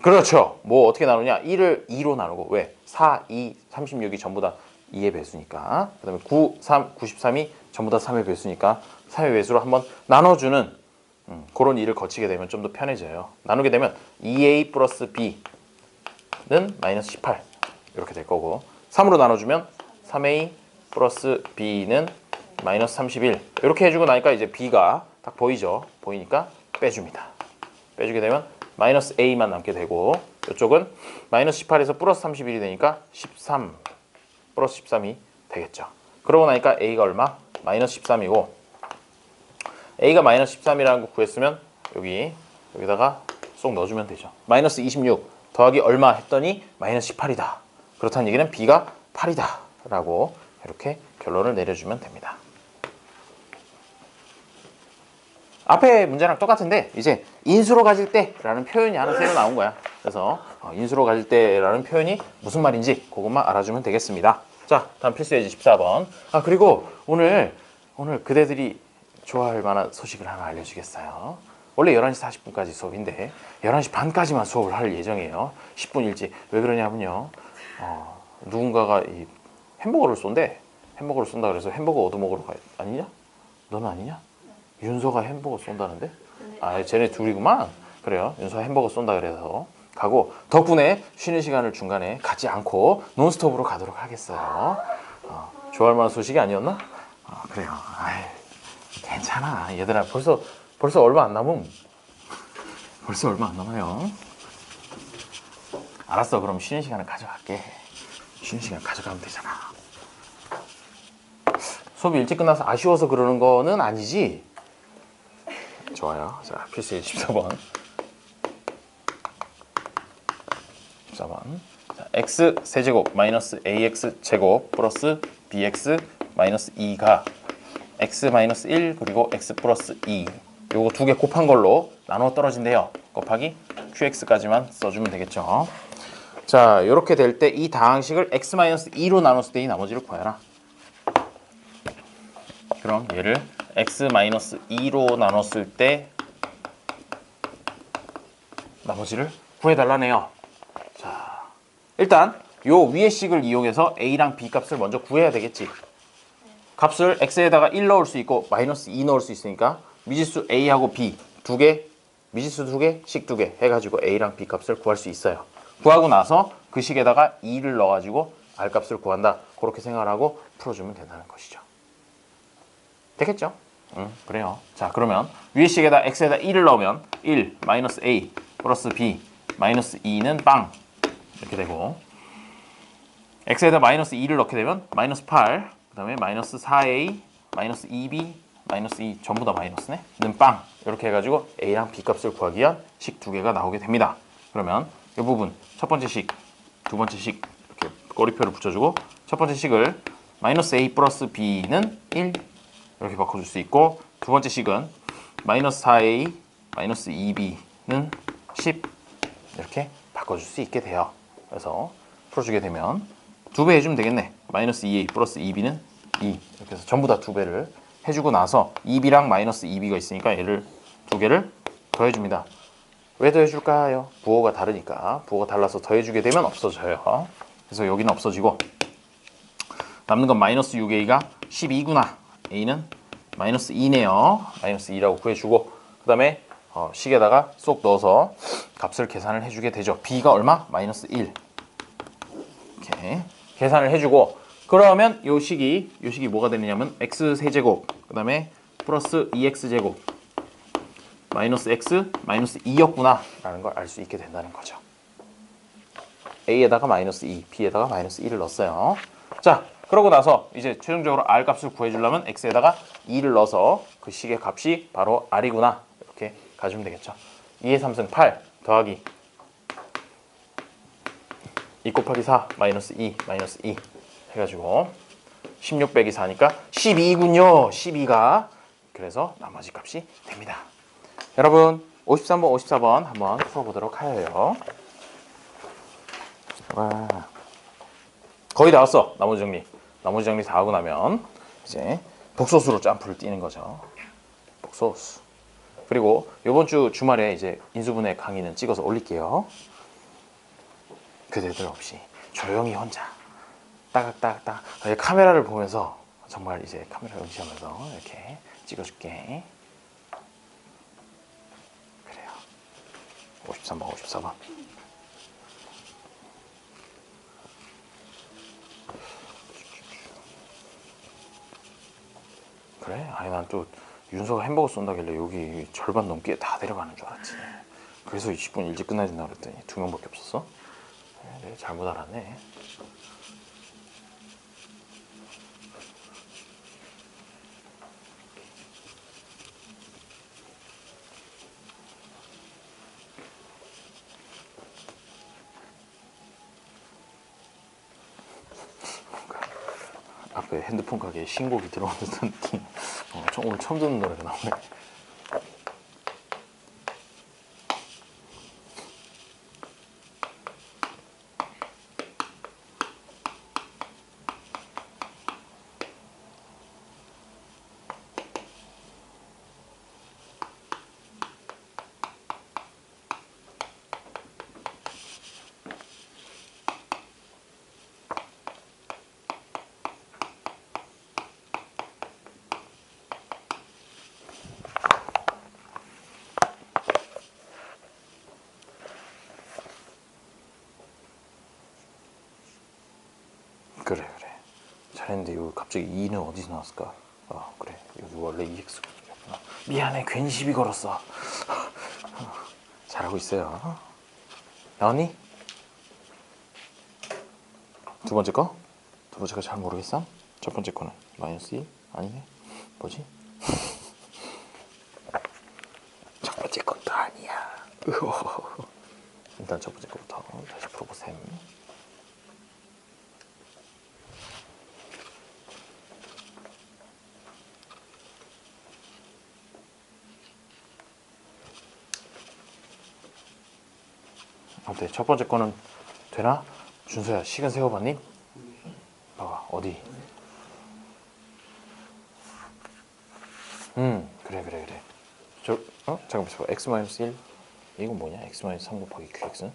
그렇죠. 뭐 어떻게 나누냐? 1을 2로 나누고, 왜? 4, 2, 36이 전부 다 2의 배수니까, 그 다음에 9, 3, 93이 전부 다 3의 배수니까 3의 배수로 한번 나눠주는 그런 일을 거치게 되면 좀 더 편해져요. 나누게 되면 2a 플러스 b는 마이너스 18 이렇게 될 거고, 3으로 나눠주면 3a 플러스 b는 마이너스 31 이렇게 해주고 나니까 이제 b가 딱 보이죠. 보이니까 빼줍니다. 빼주게 되면 마이너스 a만 남게 되고, 이쪽은 마이너스 18에서 플러스 31이 되니까 13 플러스 13이 되겠죠. 그러고 나니까 a가 얼마? 마이너스 13이고, a가 마이너스 13이라는 거 구했으면 여기다가 쏙 넣어주면 되죠. 마이너스 26 더하기 얼마 했더니 마이너스 18이다. 그렇다는 얘기는 b가 8이다 라고 이렇게 결론을 내려주면 됩니다. 앞에 문제랑 똑같은데 이제 인수로 가질 때라는 표현이 하나 새로 나온 거야. 그래서 인수로 가질 때라는 표현이 무슨 말인지 그것만 알아주면 되겠습니다. 자, 다음 필수 예제 14번. 그리고 오늘 그대들이 좋아할 만한 소식을 하나 알려주겠어요. 원래 11시 40분까지 수업인데 11시 반까지만 수업을 할 예정이에요. 10분 일찍. 왜 그러냐면요, 누군가가 이 햄버거를 쏜대. 햄버거를 쏜다 그래서 햄버거 얻어먹으러 가야 아니냐? 너는 아니냐? 윤서가 햄버거 쏜다는데? 쟤네 둘이구만. 그래요. 윤서가 햄버거 쏜다 그래서 가고, 덕분에 쉬는 시간을 중간에 갖지 않고 논스톱으로 가도록 하겠어요. 좋아할 만한 소식이 아니었나? 그래요. 괜찮아. 얘들아, 벌써 얼마 안 남음. 벌써 얼마 안 남아요. 알았어. 그럼 쉬는 시간을 가져갈게. 쉬는 시간 가져가면 되잖아. 수업이 일찍 끝나서 아쉬워서 그러는 거는 아니지? 좋아요. 자, 필수 14번. 14번. 자, x 세제곱 마이너스 ax 제곱 플러스 bx 마이너스 2가 x 마이너스 1 그리고 x 플러스 2 요거 두 개 곱한 걸로 나눠 떨어진대요. 곱하기 qx까지만 써주면 되겠죠. 자, 이렇게 될 때 이 다항식을 x 마이너스 2로 나눴을 때 이 나머지를 구해라. 그럼 얘를 x 마이너스 2로 나눴을 때 나머지를 구해달라네요. 자, 일단 요 위의 식을 이용해서 a랑 b 값을 먼저 구해야 되겠지. 값을 x에다가 1 넣을 수 있고 마이너스 2 넣을 수 있으니까 미지수 a하고 b 두 개, 미지수 두 개, 식 두 개 해가지고 a랑 b 값을 구할 수 있어요. 구하고 나서 그 식에다가 2를 넣어가지고 r 값을 구한다. 그렇게 생각을 하고 풀어주면 된다는 것이죠. 되겠죠? 그래요. 자, 그러면 위의 식에다 x에다 1을 넣으면 1 마이너스 a 플러스 b 마이너스 2는 빵 이렇게 되고, x에다 마이너스 2를 넣게 되면 마이너스 8, 그 다음에 마이너스 4a 마이너스 2b 마이너스 2 전부 다 마이너스네 는 빵. 이렇게 해가지고 a랑 b 값을 구하기 위한 식 두 개가 나오게 됩니다. 그러면 이 부분 첫 번째 식, 두 번째 식 이렇게 꼬리표를 붙여주고, 첫 번째 식을 마이너스 a 플러스 b는 1 이렇게 바꿔줄 수 있고, 두 번째 식은 마이너스 4a 마이너스 2b는 10 이렇게 바꿔줄 수 있게 돼요. 그래서 풀어주게 되면 두 배 해주면 되겠네. 마이너스 2a 플러스 2b는 2 이렇게 해서 전부 다 두 배를 해주고 나서 2b랑 마이너스 2b가 있으니까 얘를 두 개를 더해줍니다. 왜 더해줄까요? 부호가 다르니까. 부호가 달라서 더해주게 되면 없어져요. 그래서 여기는 없어지고 남는 건 마이너스 6a가 12구나. a는 마이너스 2네요. 마이너스 2라고 구해주고, 그 다음에 식에다가 쏙 넣어서 값을 계산을 해주게 되죠. b가 얼마? 마이너스 1 이렇게 계산을 해주고, 그러면 요 식이 뭐가 되느냐면 x 세제곱 그 다음에 플러스 2x제곱 마이너스 x 마이너스 2였구나 라는 걸 알 수 있게 된다는 거죠. a에다가 마이너스 2, b에다가 마이너스 1을 넣었어요. 자, 그러고 나서 이제 최종적으로 r 값을 구해주려면 x에다가 2를 넣어서 그 식의 값이 바로 r이구나 이렇게 가주면 되겠죠. 2의 3승 8 더하기 2 곱하기 4 마이너스 2 마이너스 2 해가지고 16 빼기 4니까 12군요. 12가. 그래서 나머지 값이 됩니다. 여러분 53번 54번 한번 풀어보도록 하여요. 와. 거의 다 왔어. 나머지 정리 다 하고 나면 이제 복소수로 점프를 뛰는 거죠. 복소수. 그리고 이번 주 주말에 이제 인수분해 강의는 찍어서 올릴게요. 그대들 없이 조용히 혼자 따각따각따각 카메라를 보면서, 정말 이제 카메라 응시하면서 이렇게 찍어줄게. 그래요. 53번 54번 그래? 아니 난 또 윤서가 햄버거 쏜다길래 여기 절반 넘게 다 데려가는 줄 알았지. 그래서 20분 일찍 끝나야 된다 그랬더니 2명밖에 없었어? 네, 잘못 알았네. 앞에 핸드폰 가게에 신곡이 들어오는 듯한 느낌. 오늘 처음 듣는 노래가 나오네. 그래. 잘했는데 이거 갑자기 2는 어디서 나왔을까? 그래. 여기 원래 EX였구나. 미안해. 괜히 시비 걸었어. 잘하고 있어요. 나왔니? 두 번째 거? 두 번째 거 잘 모르겠어? 첫 번째 거는 마이너스 1? 아니네. 뭐지? 첫 번째 것도 아니야. 일단 첫 번째 거부터 다시 풀어보셈. 어때? 첫 번째 거는 되나? 준서야, 시간 세워봤니? 봐봐, 어디? 그래. 잠깐만 있어봐. x-1 이건 뭐냐? x-3 곱하기 qx는?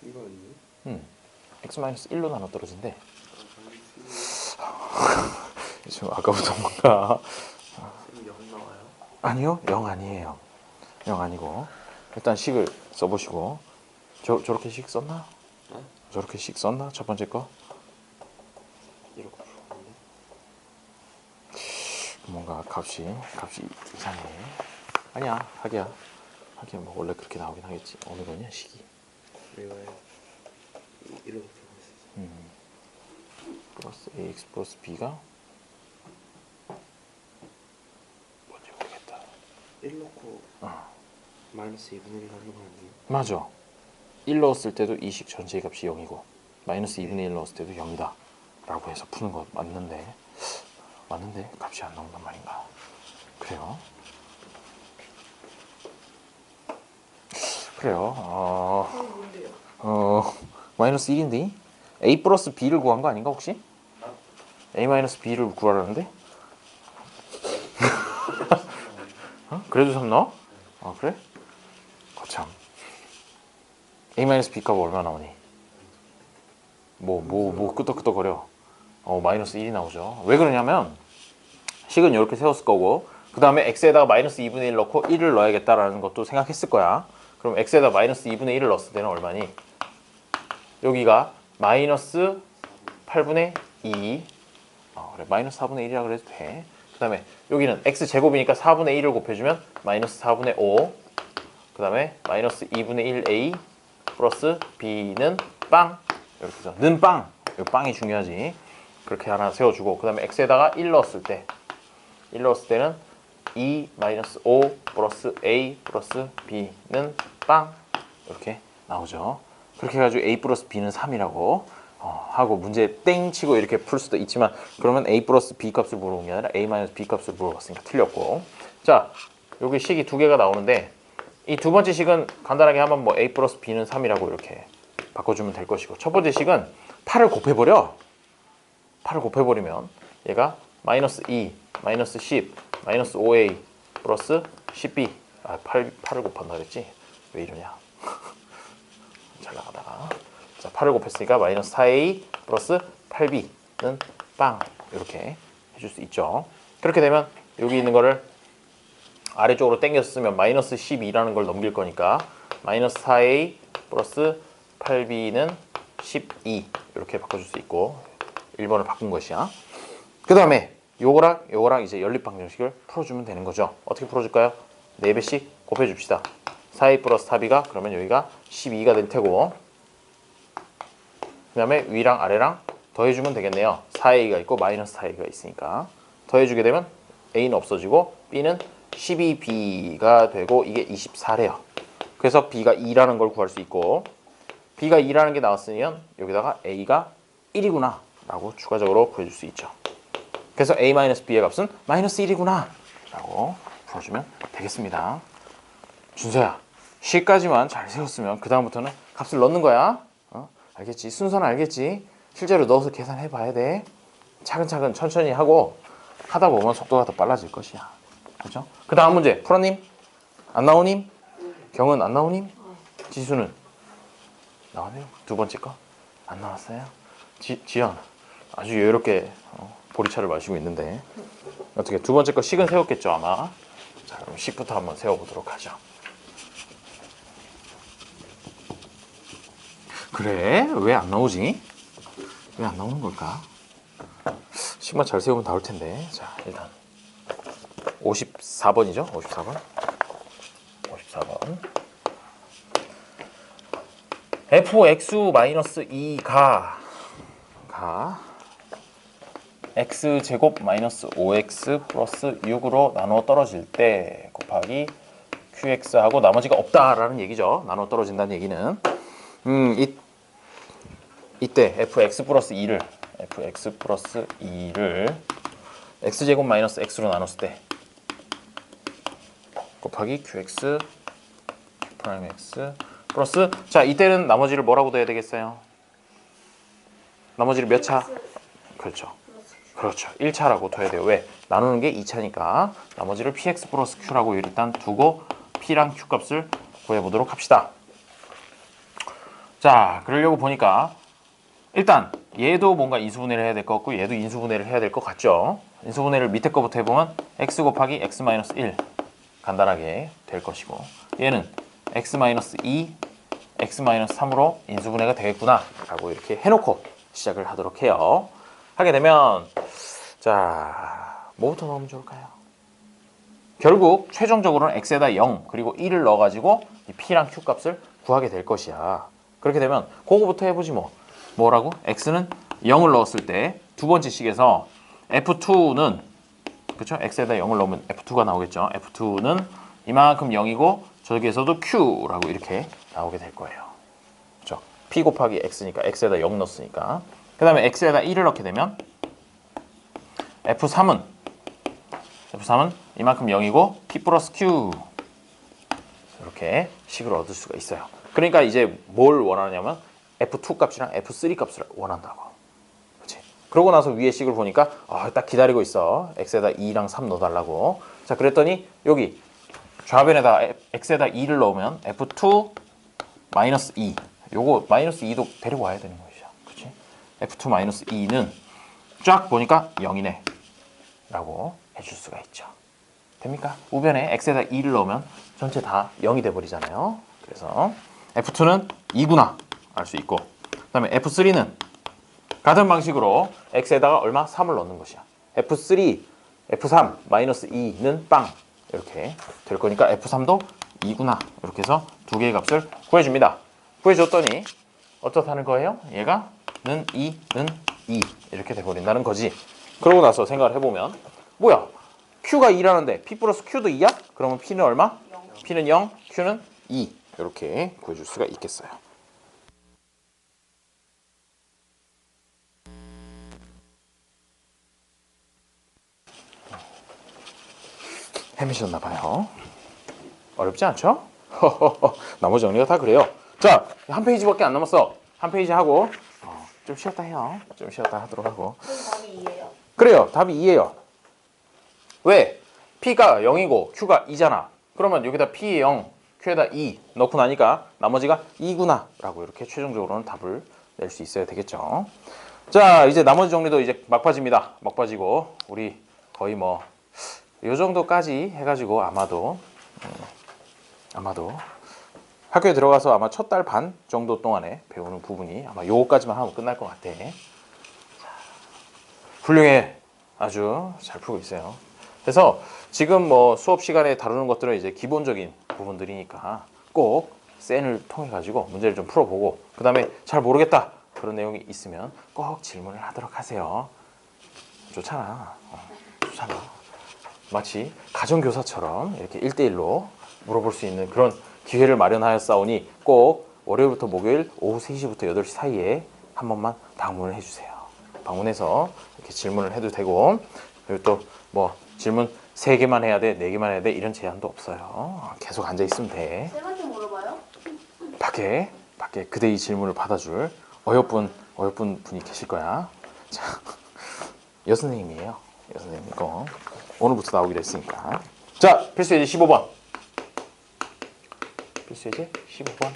이거 아니에요? x-1로 나눠 떨어진대. 지금 아까부터 뭔가 쌤 0 나와요? 아니요 0 아니에요. 0 아니고 일단 식을 써보시고 저렇게 식 썼나? 네? 저렇게 식 썼나? 첫 번째 거? 이렇게 풀었는데 뭔가 값이 이상해. 아니야 하기야 뭐 원래 그렇게 나오긴 하겠지. 어느 거냐 식이. 외워요. 이렇게 풀었어요. 플러스 ax 플러스 b가 뭔지 모르겠다. 1 넣고 마이너스 2분의 1 하는 거 아니에요? 맞아. 1 넣었을 때도 이 식 전체 값이 0이고 마이너스 2분의 1 넣었을 때도 0이다 라고 해서 푸는 거 맞는데 값이 안 나온단 말인가. 그래요. 뭔데요? 마이너스 1인데 a 플러스 b를 구한 거 아닌가 혹시? a 마이너스 b를 구하라는데? 어? 그래도 3 나와? 아 그래? 거참. a 마이너스 b 값 얼마 나오니? 뭐 끄덕끄덕거려. 마이너스 1이 나오죠. 왜 그러냐면 식은 이렇게 세웠을 거고 그 다음에 x에다가 마이너스 2분의 1 넣고 1을 넣어야겠다라는 것도 생각했을 거야. 그럼 x에다 마이너스 2분의 1을 넣었을 때는 얼마니? 여기가 마이너스 8분의 2 그래 마이너스 4분의 1이라 그래도 돼. 그 다음에 여기는 x제곱이니까 4분의 1을 곱해주면 마이너스 4분의 5 그 다음에 마이너스 2분의 1a 플러스 b는 빵 이렇게 해서 는 빵 이 빵이 중요하지. 그렇게 하나 세워주고 그 다음에 x에다가 1 넣었을 때는 2 마이너스 5 플러스 a 플러스 b는 빵 이렇게 나오죠. 그렇게 해가지고 a 플러스 b는 3이라고 하고 문제 땡 치고 이렇게 풀 수도 있지만 그러면 a 플러스 b 값을 물어본 게 아니라 a 마이너스 b 값을 물어봤으니까 틀렸고. 자 여기 식이 두 개가 나오는데 이 두 번째 식은 간단하게 하면 뭐 a 플러스 b는 3이라고 이렇게 바꿔주면 될 것이고 첫 번째 식은 8을 곱해버리면 얘가 마이너스 2, 마이너스 10, 마이너스 5a 플러스 10b 8을 곱한다 그랬지? 왜 이러냐 잘 나가다가 자 8을 곱했으니까 마이너스 4a 플러스 8b는 빵 이렇게 해줄 수 있죠. 그렇게 되면 여기 있는 거를 아래쪽으로 당겨서 쓰면 마이너스 12라는 걸 넘길 거니까 마이너스 4a 플러스 8b는 12 이렇게 바꿔줄 수 있고 1번을 바꾼 것이야. 그 다음에 요거랑 이제 연립방정식을 풀어주면 되는 거죠. 어떻게 풀어줄까요? 4배씩 곱해줍시다. 4a 플러스 4b가 그러면 여기가 12가 될 테고 그 다음에 위랑 아래랑 더해주면 되겠네요. 4a가 있고 마이너스 4a가 있으니까 더해주게 되면 a는 없어지고 b는 12b가 되고 이게 24래요. 그래서 b가 2라는 걸 구할 수 있고 b가 2라는 게 나왔으면 여기다가 a가 1이구나 라고 추가적으로 구해줄 수 있죠. 그래서 a-b의 값은 마이너스 1이구나 라고 풀어주면 되겠습니다. 준서야 C까지만 잘 세웠으면 그 다음부터는 값을 넣는 거야. 알겠지? 순서는 알겠지? 실제로 넣어서 계산해 봐야 돼. 차근차근 천천히 하고 하다 보면 속도가 더 빨라질 것이야. 그렇죠? 그 다음 문제 풀어님? 안 나오님? 경은 안 나오님? 지수는? 나왔네요. 두 번째 거? 안 나왔어요? 지연 아주 여유롭게 보리차를 마시고 있는데 어떻게 두 번째 거 식은 세웠겠죠 아마. 자 그럼 식부터 한번 세워보도록 하죠. 그래 왜 안 나오지? 왜 안 나오는 걸까? 식만 잘 세우면 나올 텐데. 자 일단 54번이죠 54번 fx-2가 x제곱 마이너스 5x 플러스 6으로 나누어 떨어질 때 곱하기 qx하고 나머지가 없다라는 얘기죠. 나누어 떨어진다는 얘기는 이때 fx 플러스 2를 x제곱 마이너스 x로 나눴을 때 곱하기 qx 프라임 x 플러스 자 이때는 나머지를 뭐라고 돼야 되겠어요? 나머지를 몇 차? 그렇죠. 1차라고 둬야 돼요. 왜? 나누는 게 2차니까 나머지를 px 플러스 q라고 일단 두고 p랑 q 값을 구해보도록 합시다. 자 그러려고 보니까 일단 얘도 뭔가 인수분해를 해야 될 것 같고 얘도 인수분해를 해야 될 것 같죠. 인수분해를 밑에 거부터 해보면 x 곱하기 x-1 간단하게 될 것이고 얘는 x-2 x-3으로 인수분해가 되겠구나 라고 이렇게 해놓고 시작을 하도록 해요. 하게 되면 자 뭐부터 넣으면 좋을까요? 결국 최종적으로는 x에다 0 그리고 1을 넣어가지고 이 p랑 q 값을 구하게 될 것이야. 그렇게 되면 그거부터 해보지 뭐. 뭐라고? x는 0을 넣었을 때 두 번째 식에서 f2는 그렇죠? x에다 0을 넣으면 f2가 나오겠죠. f2는 이만큼 0이고 저기에서도 q라고 이렇게 나오게 될 거예요. 그렇죠? p 곱하기 x니까 x에다 0 넣었으니까. 그 다음에 x에다 1을 넣게 되면 f3은 이만큼 0이고 p 플러스 q 이렇게 식을 얻을 수가 있어요. 그러니까 이제 뭘 원하냐면 f2 값이랑 f3 값을 원한다고. 그렇지? 그러고 나서 위에 식을 보니까 딱 기다리고 있어. x에다 2랑 3 넣어달라고. 자 그랬더니 여기 좌변에다 x에다 2를 넣으면 f2 마이너스 2 요거 마이너스 2도 데리고 와야 되는 것이죠. 그렇지? f2 마이너스 2는 쫙 보니까 0이네 라고 해줄 수가 있죠. 됩니까? 우변에 x에다 2를 넣으면 전체 다 0이 돼버리잖아요. 그래서 f2는 2구나 알 수 있고 그 다음에 f3는 같은 방식으로 x에다가 얼마? 3을 넣는 것이야. f3, f3 마이너스 2는 빵 이렇게 될 거니까 f3도 2구나 이렇게 해서 두 개의 값을 구해줍니다. 구해줬더니 어떻다는 거예요? 얘가 는 2, 는 2 이렇게 돼버린다는 거지. 그러고 나서 생각을 해보면 뭐야? q가 2라는데 p 플러스 q도 2야? 그러면 p는 얼마? 0. p는 0, q는 2 이렇게 구해줄 수가 있겠어요. 헤매셨나봐요. 어렵지 않죠? 나머지 정리가 다 그래요. 자, 한 페이지밖에 안 남았어. 한 페이지 하고 좀 쉬었다 해요. 좀 쉬었다 하도록 하고. 그럼 답이 2예요. 그래요. 답이 2예요. 왜? P가 0이고 Q가 2잖아. 그러면 여기다 P에 0, Q에다 2 넣고 나니까 나머지가 2구나 라고 이렇게 최종적으로는 답을 낼 수 있어야 되겠죠. 자, 이제 나머지 정리도 이제 막바지입니다. 막바지고 우리 거의 뭐 요 정도까지 해가지고 아마도 학교에 들어가서 아마 첫 달 반 정도 동안에 배우는 부분이 아마 요거까지만 하고 끝날 것 같아. 훌륭해. 아주 잘 풀고 있어요. 그래서 지금 뭐 수업 시간에 다루는 것들은 이제 기본적인 부분들이니까 꼭 센을 통해 가지고 문제를 좀 풀어보고 그 다음에 잘 모르겠다 그런 내용이 있으면 꼭 질문을 하도록 하세요. 좋잖아. 좋잖아. 마치 가정교사처럼 이렇게 1대1로 물어볼 수 있는 그런 기회를 마련하였사오니 꼭 월요일부터 목요일 오후 3시부터 8시 사이에 한 번만 방문을 해주세요. 방문해서 이렇게 질문을 해도 되고 그리고 또 뭐 질문 3개만 해야 돼, 4개만 해야 돼 이런 제한도 없어요. 계속 앉아 있으면 돼. 쌤한테 물어봐요? 밖에 그대의 질문을 받아줄 어여쁜 분이 계실 거야. 자, 여선생님이에요. 여선생님 거 오늘부터 나오기로 했으니까. 자, 필수 예제 15번. 필수 예제 15번.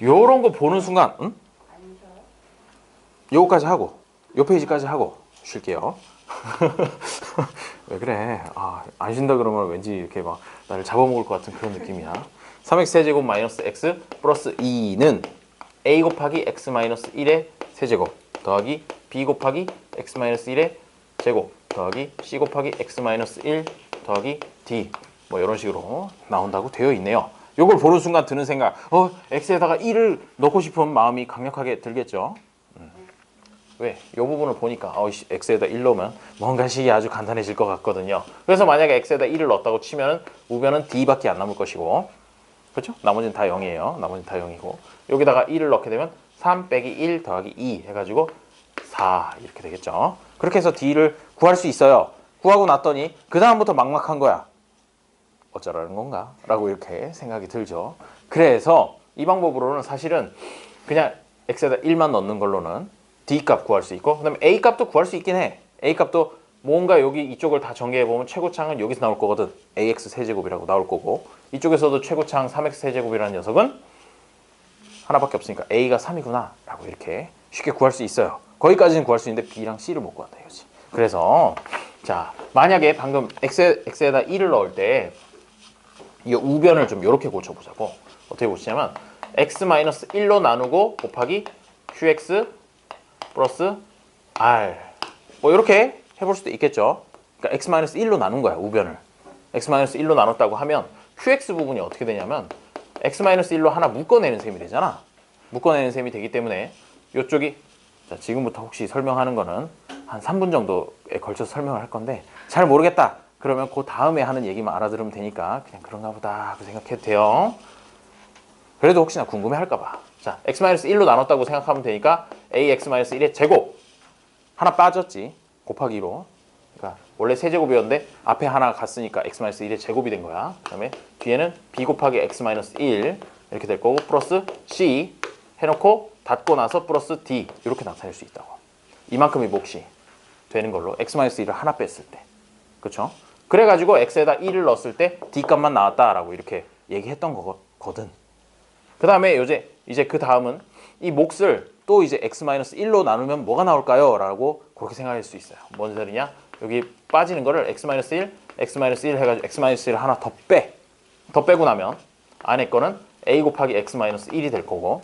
요런 거 보는 순간, 응? 안 쉬어요? 요거까지 하고, 요 페이지까지 하고 쉴게요. 왜 그래? 안 쉰다 그러면 왠지 이렇게 막 나를 잡아먹을 것 같은 그런 느낌이야. 3x 세제곱 마이너스 x 플러스 2는 a 곱하기 x 마이너스 1의 세제곱 더하기 b 곱하기 x 마이너스 1의 제곱 더하기 c 곱하기 x 마이너스 1 더하기 d 뭐 이런 식으로 나온다고 되어 있네요. 요걸 보는 순간 드는 생각, x에다가 1을 넣고 싶은 마음이 강력하게 들겠죠. 왜? 이 부분을 보니까 x에다 1 넣으면 뭔가 식이 아주 간단해질 것 같거든요. 그래서 만약에 x에다 1을 넣었다고 치면 우변은 d밖에 안 남을 것이고 그렇죠? 나머지는 다 0이에요. 나머지는 다 0이고 여기다가 1을 넣게 되면 3 빼기 1 더하기 2 해가지고 4 이렇게 되겠죠. 그렇게 해서 d를 구할 수 있어요. 구하고 났더니 그 다음부터 막막한 거야. 어쩌라는 건가? 라고 이렇게 생각이 들죠. 그래서 이 방법으로는 사실은 그냥 x에다 1만 넣는 걸로는 d값 구할 수 있고 그 다음에 a값도 구할 수 있긴 해. a값도 뭔가 여기 이쪽을 다 전개해보면 최고창은 여기서 나올 거거든. ax 세제곱이라고 나올 거고 이쪽에서도 최고창 3x 세제곱이라는 녀석은 하나밖에 없으니까 A가 3이구나 라고 이렇게 쉽게 구할 수 있어요. 거기까지는 구할 수 있는데 B랑 C를 못 구한다 이거지. 그래서 자, 만약에 방금 X에다 1을 넣을 때 이 우변을 좀 이렇게 고쳐보자고. 어떻게 고치냐면 X-1로 나누고 곱하기 QX 플러스 R 뭐 이렇게 해볼 수도 있겠죠. 그러니까 X-1로 나눈 거야, 우변을. X-1로 나눴다고 하면 QX 부분이 어떻게 되냐면 X-1로 하나 묶어내는 셈이 되잖아. 묶어내는 셈이 되기 때문에 이쪽이, 자, 지금부터 혹시 설명하는 거는 한 3분 정도에 걸쳐서 설명을 할 건데 잘 모르겠다 그러면 그 다음에 하는 얘기만 알아들으면 되니까 그냥 그런가 보다 하고 생각해도 돼요. 그래도 혹시나 궁금해 할까 봐. 자, X-1로 나눴다고 생각하면 되니까 AX-1의 제곱 하나 빠졌지, 곱하기 2로. 그러니까 원래 세제곱이었는데 앞에 하나 갔으니까 X-1의 제곱이 된 거야. 그 다음에 뒤에는 B 곱하기 X-1 이렇게 될 거고 플러스 C 해놓고 닫고 나서 플러스 D 이렇게 나타낼 수 있다고. 이만큼이 몫이 되는 걸로 X-1을 하나 뺐을 때. 그쵸? 그래가지고 X에다 1을 넣었을 때 D 값만 나왔다라고 이렇게 얘기했던 거거든. 그 다음에 이제 그 다음은 이 몫을 또 이제 X-1로 나누면 뭐가 나올까요? 라고 그렇게 생각할 수 있어요. 뭔 소리냐? 여기 빠지는 거를 X-1 해가지고 X-1을 하나 더 빼고 나면 안에 거는 A 곱하기 X-1이 될 거고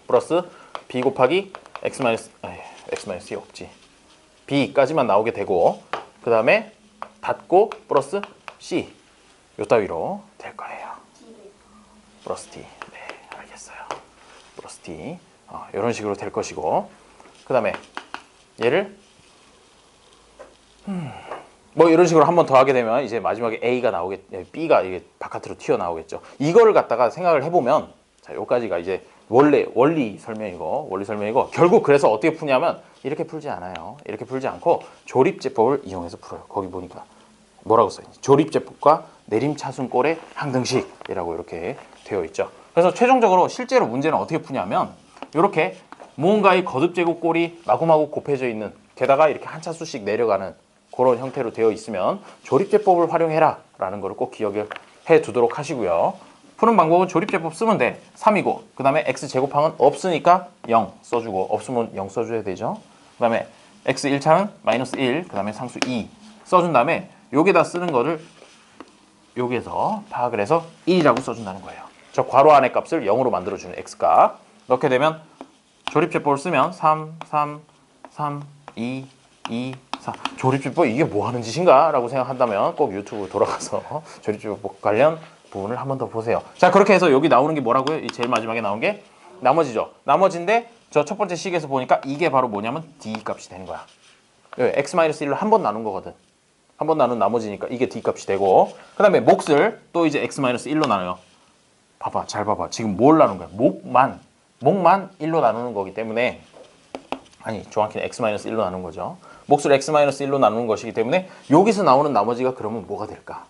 플러스 B 곱하기 X-이 없지. B까지만 나오게 되고 그 다음에 닫고 플러스 C 요 따위로 될 거예요. 플러스 D. 네, 알겠어요. 플러스 D. 이런 식으로 될 것이고 그 다음에 얘를 뭐 이런 식으로 한 번 더 하게 되면 이제 마지막에 A가 B가 이게 바깥으로 튀어나오겠죠. 이거를 갖다가 생각을 해보면 자, 요까지가 이제 원리 설명이고 결국 그래서 어떻게 푸냐면 이렇게 풀지 않아요. 이렇게 풀지 않고 조립제법을 이용해서 풀어요. 거기 보니까 뭐라고 써있지? 조립제법과 내림차순꼴의 항등식이라고 이렇게 되어 있죠. 그래서 최종적으로 실제로 문제는 어떻게 푸냐면 이렇게 무언가의 거듭제곱꼴이 마구마구 곱해져 있는, 게다가 이렇게 한 차수씩 내려가는 그런 형태로 되어 있으면 조립제법을 활용해라 라는 거를 꼭 기억해 두도록 하시고요. 푸는 방법은 조립제법 쓰면 돼. 3이고 그 다음에 x제곱항은 없으니까 0 써주고, 없으면 0 써줘야 되죠. 그 다음에 x 1차는 마이너스 1, 그 다음에 상수 2 써준 다음에 여기다 쓰는 거를 여기에서 파악을 해서 1이라고 써준다는 거예요. 저 괄호 안의 값을 0으로 만들어주는 x값 넣게 되면 조립제법을 쓰면 3, 3, 3, 2, 2, 4 조립제법 이게 뭐 하는 짓인가 라고 생각한다면 꼭 유튜브 돌아가서 조립제법 관련 부분을 한 번 더 보세요. 자, 그렇게 해서 여기 나오는 게 뭐라고요? 이 제일 마지막에 나온 게 나머지죠. 나머지인데 저 첫 번째 식에서 보니까 이게 바로 뭐냐면 D 값이 되는 거야. X-1로 한 번 나눈 거거든. 한 번 나눈 나머지니까 이게 D 값이 되고 그 다음에 몫을 또 이제 X-1로 나눠요. 봐봐, 잘 봐봐. 지금 뭘 나눈 거야? 목만 1로 나누는 거기 때문에, 아니 정확히는 X-1로 나눈 거죠. 몫을 X-1로 나누는 것이기 때문에 여기서 나오는 나머지가 그러면 뭐가 될까?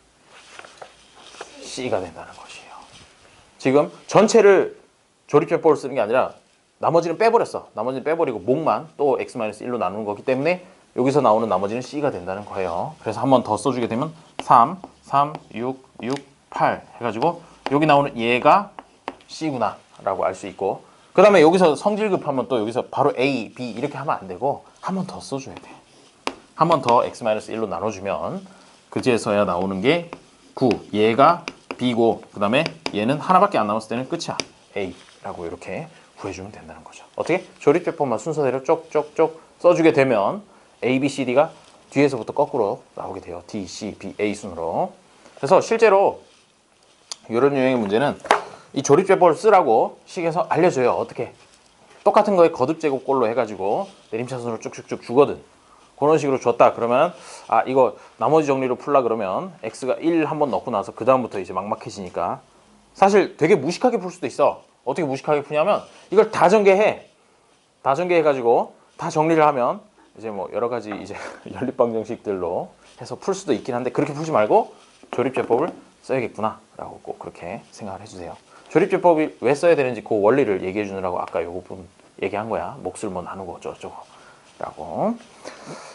C가 된다는 것이에요. 지금 전체를 조립제법을 쓰는 게 아니라 나머지는 빼버렸어. 나머지는 빼버리고 목만 또 X-1로 나누는 거기 때문에 여기서 나오는 나머지는 C가 된다는 거예요. 그래서 한 번 더 써주게 되면 3, 3, 6, 6, 8 해가지고 여기 나오는 얘가 C구나 라고 알 수 있고, 그 다음에 여기서 성질급하면 또 여기서 바로 A, B 이렇게 하면 안 되고 한 번 더 써줘야 돼. 한 번 더 X-1로 나눠주면 그제서야 나오는 게 9, 얘가 B고 그 다음에 얘는 하나밖에 안 남았을 때는 끝이야. A라고 이렇게 구해주면 된다는 거죠. 어떻게? 조립제법만 순서대로 쪽쪽쪽 써주게 되면 A, B, C, D가 뒤에서부터 거꾸로 나오게 돼요. D, C, B, A 순으로. 그래서 실제로 이런 유형의 문제는 이 조립제법을 쓰라고 식에서 알려줘요. 어떻게? 똑같은 거에 거듭제곱꼴로 해가지고 내림차순으로 쭉쭉쭉 주거든. 그런 식으로 줬다 그러면 이거 나머지 정리로 풀라 그러면 x가 1 한번 넣고 나서 그 다음부터 이제 막막해지니까 사실 되게 무식하게 풀 수도 있어. 어떻게 무식하게 푸냐면 이걸 다 전개해가지고 다 정리를 하면 이제 뭐 여러 가지 이제 연립방정식들로 해서 풀 수도 있긴 한데 그렇게 풀지 말고 조립제법을 써야겠구나 라고 꼭 그렇게 생각을 해주세요. 조립제법이 왜 써야 되는지 그 원리를 얘기해 주느라고 아까 요 부분 얘기한 거야. 몫을 뭐 나누고 어쩌고저쩌고 라고.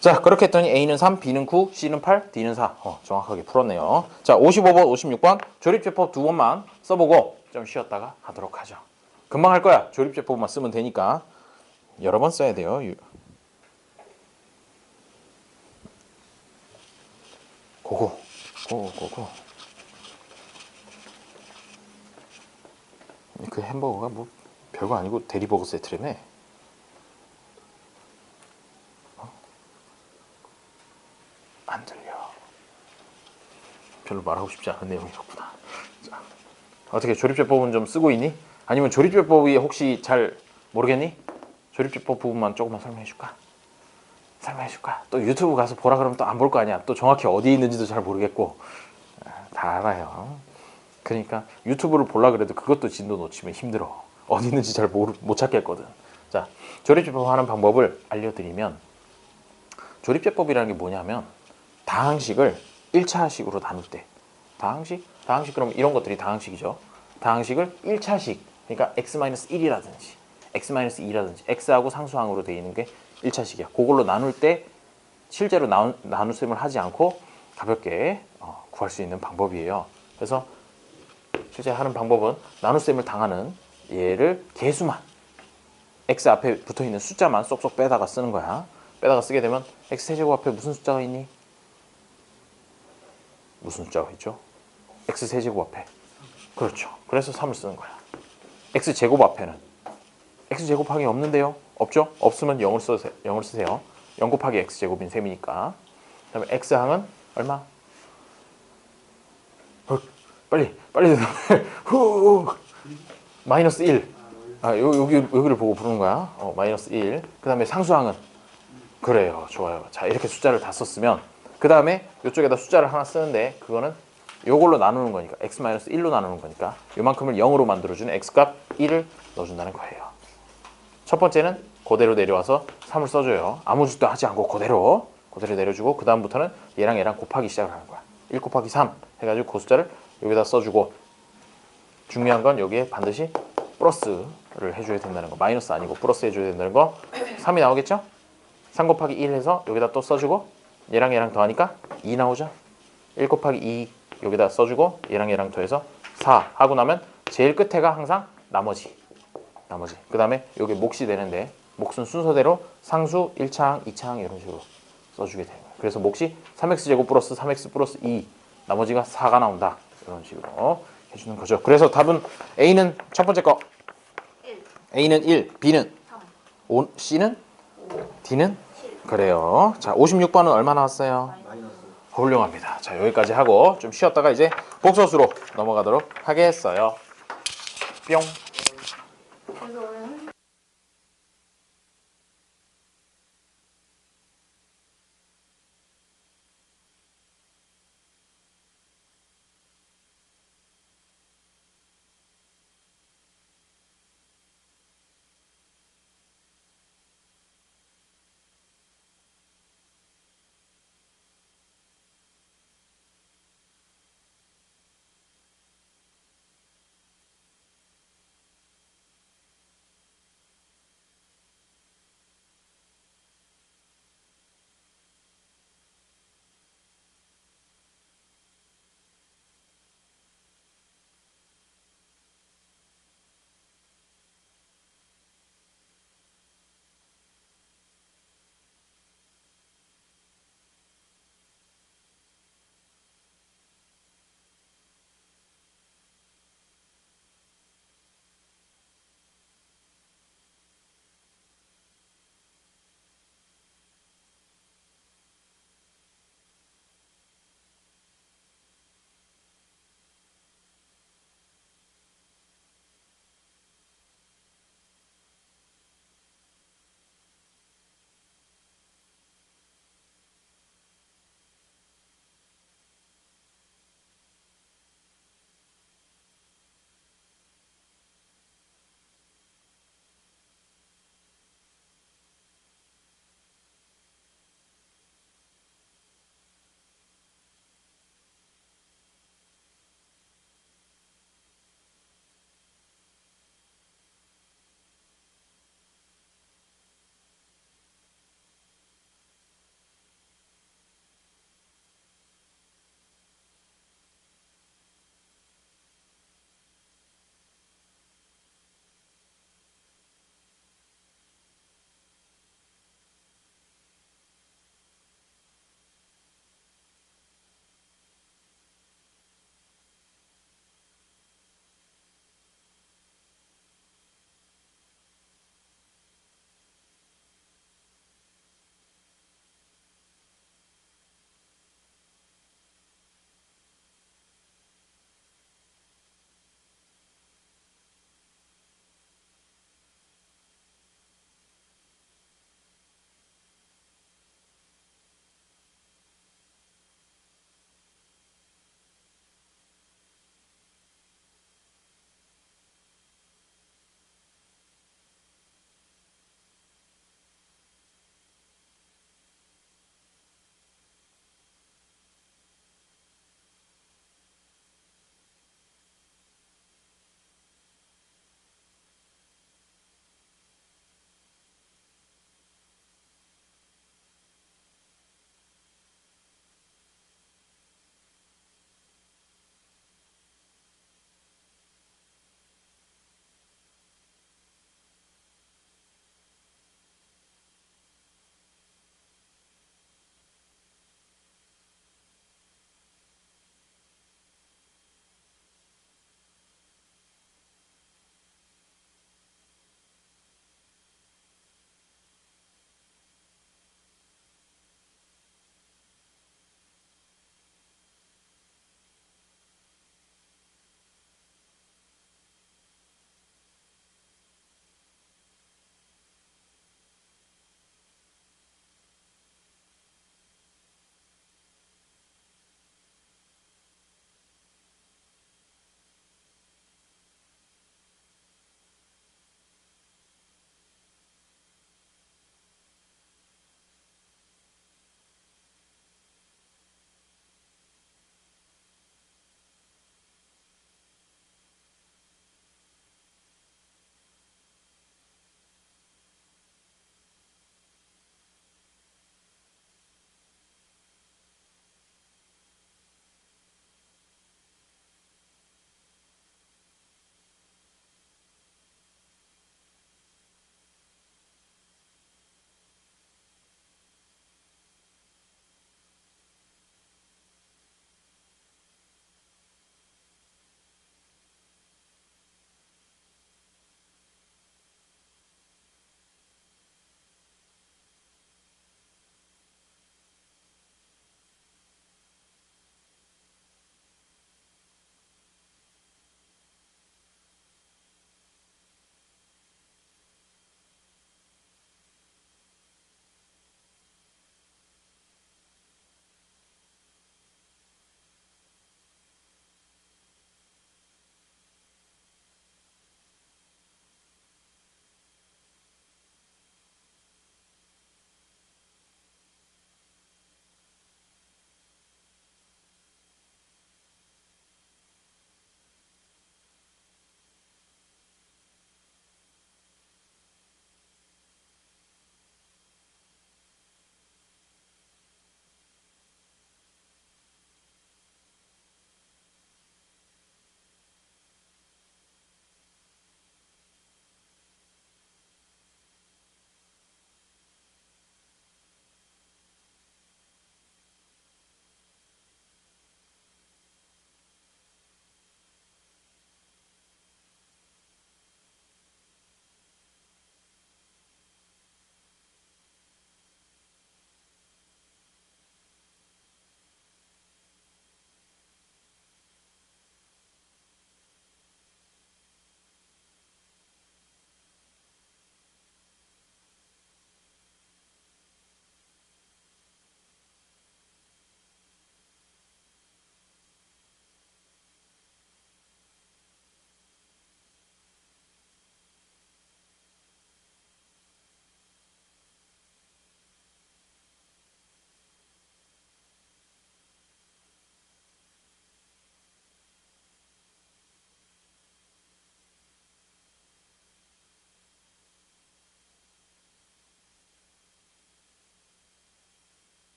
자, 그렇게 했더니 A는 3, B는 9, C는 8, D는 4. 정확하게 풀었네요. 자, 55번, 56번 조립제법 두 번만 써보고 좀 쉬었다가 하도록 하죠. 금방 할 거야. 조립제법만 쓰면 되니까 여러 번 써야 돼요. 고고. 그 햄버거가 뭐 별거 아니고 대리버거 세트라며. 안 들려. 별로 말하고 싶지 않은 내용이었구나. 자, 어떻게 조립제법은 좀 쓰고 있니? 아니면 조립제법이 혹시 잘 모르겠니? 조립제법 부분만 조금만 설명해 줄까? 또 유튜브 가서 보라 그러면 또 안 볼 거 아니야. 또 정확히 어디 있는지도 잘 모르겠고. 다 알아요. 그러니까 유튜브를 보려 그래도 그것도 진도 놓치면 힘들어. 어디 있는지 잘 못 찾겠거든. 자, 조립제법 하는 방법을 알려드리면, 조립제법이라는 게 뭐냐면 다항식을 1차식으로 나눌 때, 다항식 그럼 이런 것들이 다항식이죠. 다항식을 1차식, 그러니까 x-1이라든지 x-2라든지 x하고 상수항으로 되어 있는 게 1차식이야. 그걸로 나눌 때 실제로 나눗셈을 하지 않고 가볍게 구할 수 있는 방법이에요. 그래서 실제 하는 방법은 나눗셈을 당하는 얘를 개수만, x 앞에 붙어있는 숫자만 쏙쏙 빼다가 쓰는 거야. 빼다가 쓰게 되면 x 세제곱 앞에 무슨 숫자가 있니? 무슨 숫자가 있죠? x 세제곱 앞에. 그렇죠. 그래서 3을 쓰는 거야. x 제곱 앞에는 x 제곱하기 없는데요? 없죠? 없으면 0을 쓰세요. 0 곱하기 x 제곱인 셈이니까. 그 다음에 x항은 얼마? 빨리 대답해. 마이너스 1. 여기를 보고 부르는 거야. 마이너스 1. 그 다음에 상수항은? 그래요. 좋아요. 자, 이렇게 숫자를 다 썼으면 그 다음에 이쪽에다 숫자를 하나 쓰는데 그거는 요걸로 나누는 거니까 x-1로 나누는 거니까 요만큼을 0으로 만들어주는 x값 1을 넣어준다는 거예요. 첫 번째는 그대로 내려와서 3을 써줘요. 아무 짓도 하지 않고 그대로 내려주고 그 다음부터는 얘랑 곱하기 시작을 하는 거야. 1 곱하기 3 해가지고 그 숫자를 여기다 써주고, 중요한 건 여기에 반드시 플러스를 해줘야 된다는 거. 마이너스 아니고 플러스 해줘야 된다는 거. 3이 나오겠죠? 3 곱하기 1 해서 여기다 또 써주고 얘랑 더하니까 2 나오죠? 1 곱하기 2 여기다 써주고 얘랑 더해서 4 하고 나면 제일 끝에가 항상 나머지. 그 다음에 여기 몫이 되는데 몫은 순서대로 상수 1차항, 2차항 이런 식으로 써주게 되는 거예요. 그래서 몫이 3x제곱 플러스 3x 플러스 2, 나머지가 4가 나온다. 이런 식으로 해주는 거죠. 그래서 답은 A는 첫 번째 거 1, A는 1, B는 3, C는 5, D는 7. 그래요. 자, 56번은 얼마 나왔어요? 훌륭합니다. 자, 여기까지 하고 좀 쉬었다가 이제 복소수로 넘어가도록 하겠어요. 뿅. 그래서 오늘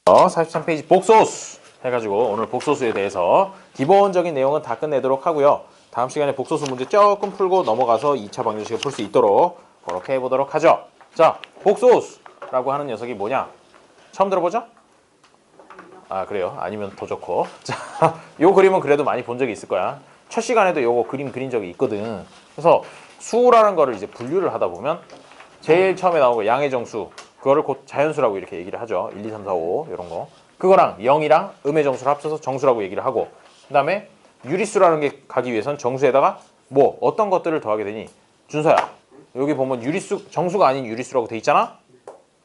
43페이지 복소수 해가지고 오늘 복소수에 대해서 기본적인 내용은 다 끝내도록 하고요. 다음 시간에 복소수 문제 조금 풀고 넘어가서 2차 방정식을 풀 수 있도록 그렇게 해보도록 하죠. 자, 복소수라고 하는 녀석이 뭐냐? 처음 들어보죠? 아, 그래요? 아니면 더 좋고. 자, 요 그림은 그래도 많이 본 적이 있을 거야. 첫 시간에도 요거 그림 그린 적이 있거든. 그래서 수라는 거를 이제 분류를 하다 보면 제일 처음에 나온 거 양의 정수, 그거를 곧 자연수라고 이렇게 얘기를 하죠. 1, 2, 3, 4, 5 이런 거. 그거랑 0이랑 음의 정수를 합쳐서 정수라고 얘기를 하고, 그 다음에 유리수라는 게 가기 위해선 정수에다가 뭐 어떤 것들을 더하게 되니? 준서야, 여기 보면 유리수, 정수가 아닌 유리수라고 돼 있잖아?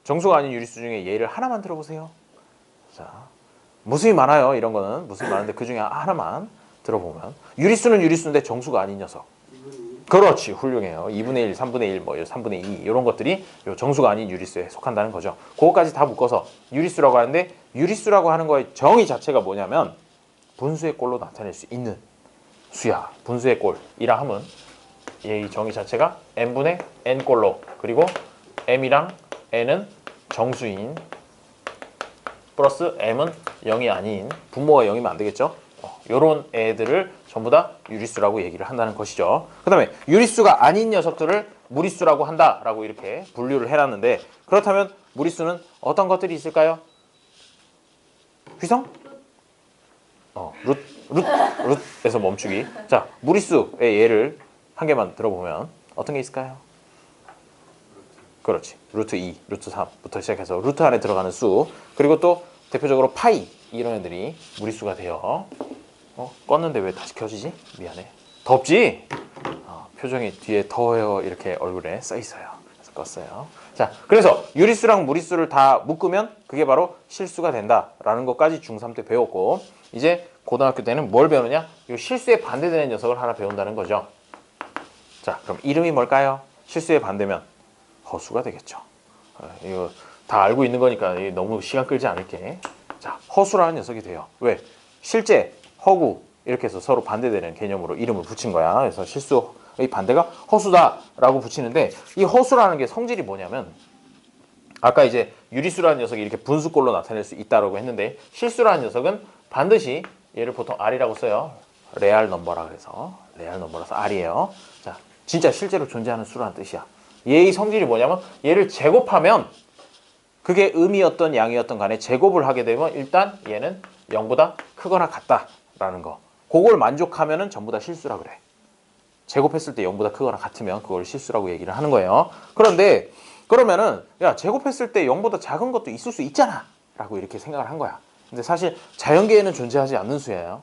정수가 아닌 유리수 중에 예를 하나만 들어보세요. 자, 무수히 많아요. 이런 거는 무수히 많은데 그 중에 하나만 들어보면 유리수는 유리수인데 정수가 아닌 녀석. 그렇지, 훌륭해요. 2분의 1, 3분의 1, 뭐 3분의 2 이런 것들이 요 정수가 아닌 유리수에 속한다는 거죠. 그거까지 다 묶어서 유리수라고 하는데, 유리수라고 하는 거의 정의 자체가 뭐냐면 분수의 꼴로 나타낼 수 있는 수야. 분수의 꼴이라 하면 이 정의 자체가 n분의 n 꼴로, 그리고 m이랑 n은 정수인 플러스 m은 0이 아닌, 분모가 0이면 안 되겠죠. 요런 애들을 전부 다 유리수라고 얘기를 한다는 것이죠. 그 다음에 유리수가 아닌 녀석들을 무리수라고 한다라고 이렇게 분류를 해놨는데, 그렇다면 무리수는 어떤 것들이 있을까요? 휘성? 룻에서 멈추기. 자, 무리수의 예를 한 개만 들어보면 어떤 게 있을까요? 그렇지, 루트 2, 루트 3부터 시작해서 루트 안에 들어가는 수, 그리고 또 대표적으로 파이 이런 애들이 무리수가 돼요. 껐는데 왜 다시 켜지지? 미안해. 덥지? 표정이 뒤에 더워요 이렇게 얼굴에 써 있어요. 그래서 껐어요. 자, 그래서 유리수랑 무리수를 다 묶으면 그게 바로 실수가 된다라는 것까지 중3 때 배웠고, 이제 고등학교 때는 뭘 배우느냐? 이 실수에 반대되는 녀석을 하나 배운다는 거죠. 자, 그럼 이름이 뭘까요? 실수에 반대면 허수가 되겠죠. 이거 다 알고 있는 거니까 너무 시간 끌지 않을게. 자, 허수라는 녀석이 돼요. 왜? 실제, 허구 이렇게 해서 서로 반대되는 개념으로 이름을 붙인 거야. 그래서 실수의 반대가 허수다라고 붙이는데, 이 허수라는 게 성질이 뭐냐면, 아까 이제 유리수라는 녀석이 이렇게 분수꼴로 나타낼 수 있다라고 했는데, 실수라는 녀석은 반드시 얘를 보통 R이라고 써요. 레알 넘버라 그래서 레알 넘버라서 R이에요. 자, 진짜 실제로 존재하는 수라는 뜻이야. 얘의 성질이 뭐냐면, 얘를 제곱하면 그게 음이었던 양이었던 간에 제곱을 하게 되면 일단 얘는 0보다 크거나 같다라는 거. 그걸 만족하면은 전부 다 실수라 그래. 제곱했을 때 0보다 크거나 같으면 그걸 실수라고 얘기를 하는 거예요. 그런데 그러면은 야, 제곱했을 때 0보다 작은 것도 있을 수 있잖아 라고 이렇게 생각을 한 거야. 근데 사실 자연계에는 존재하지 않는 수예요.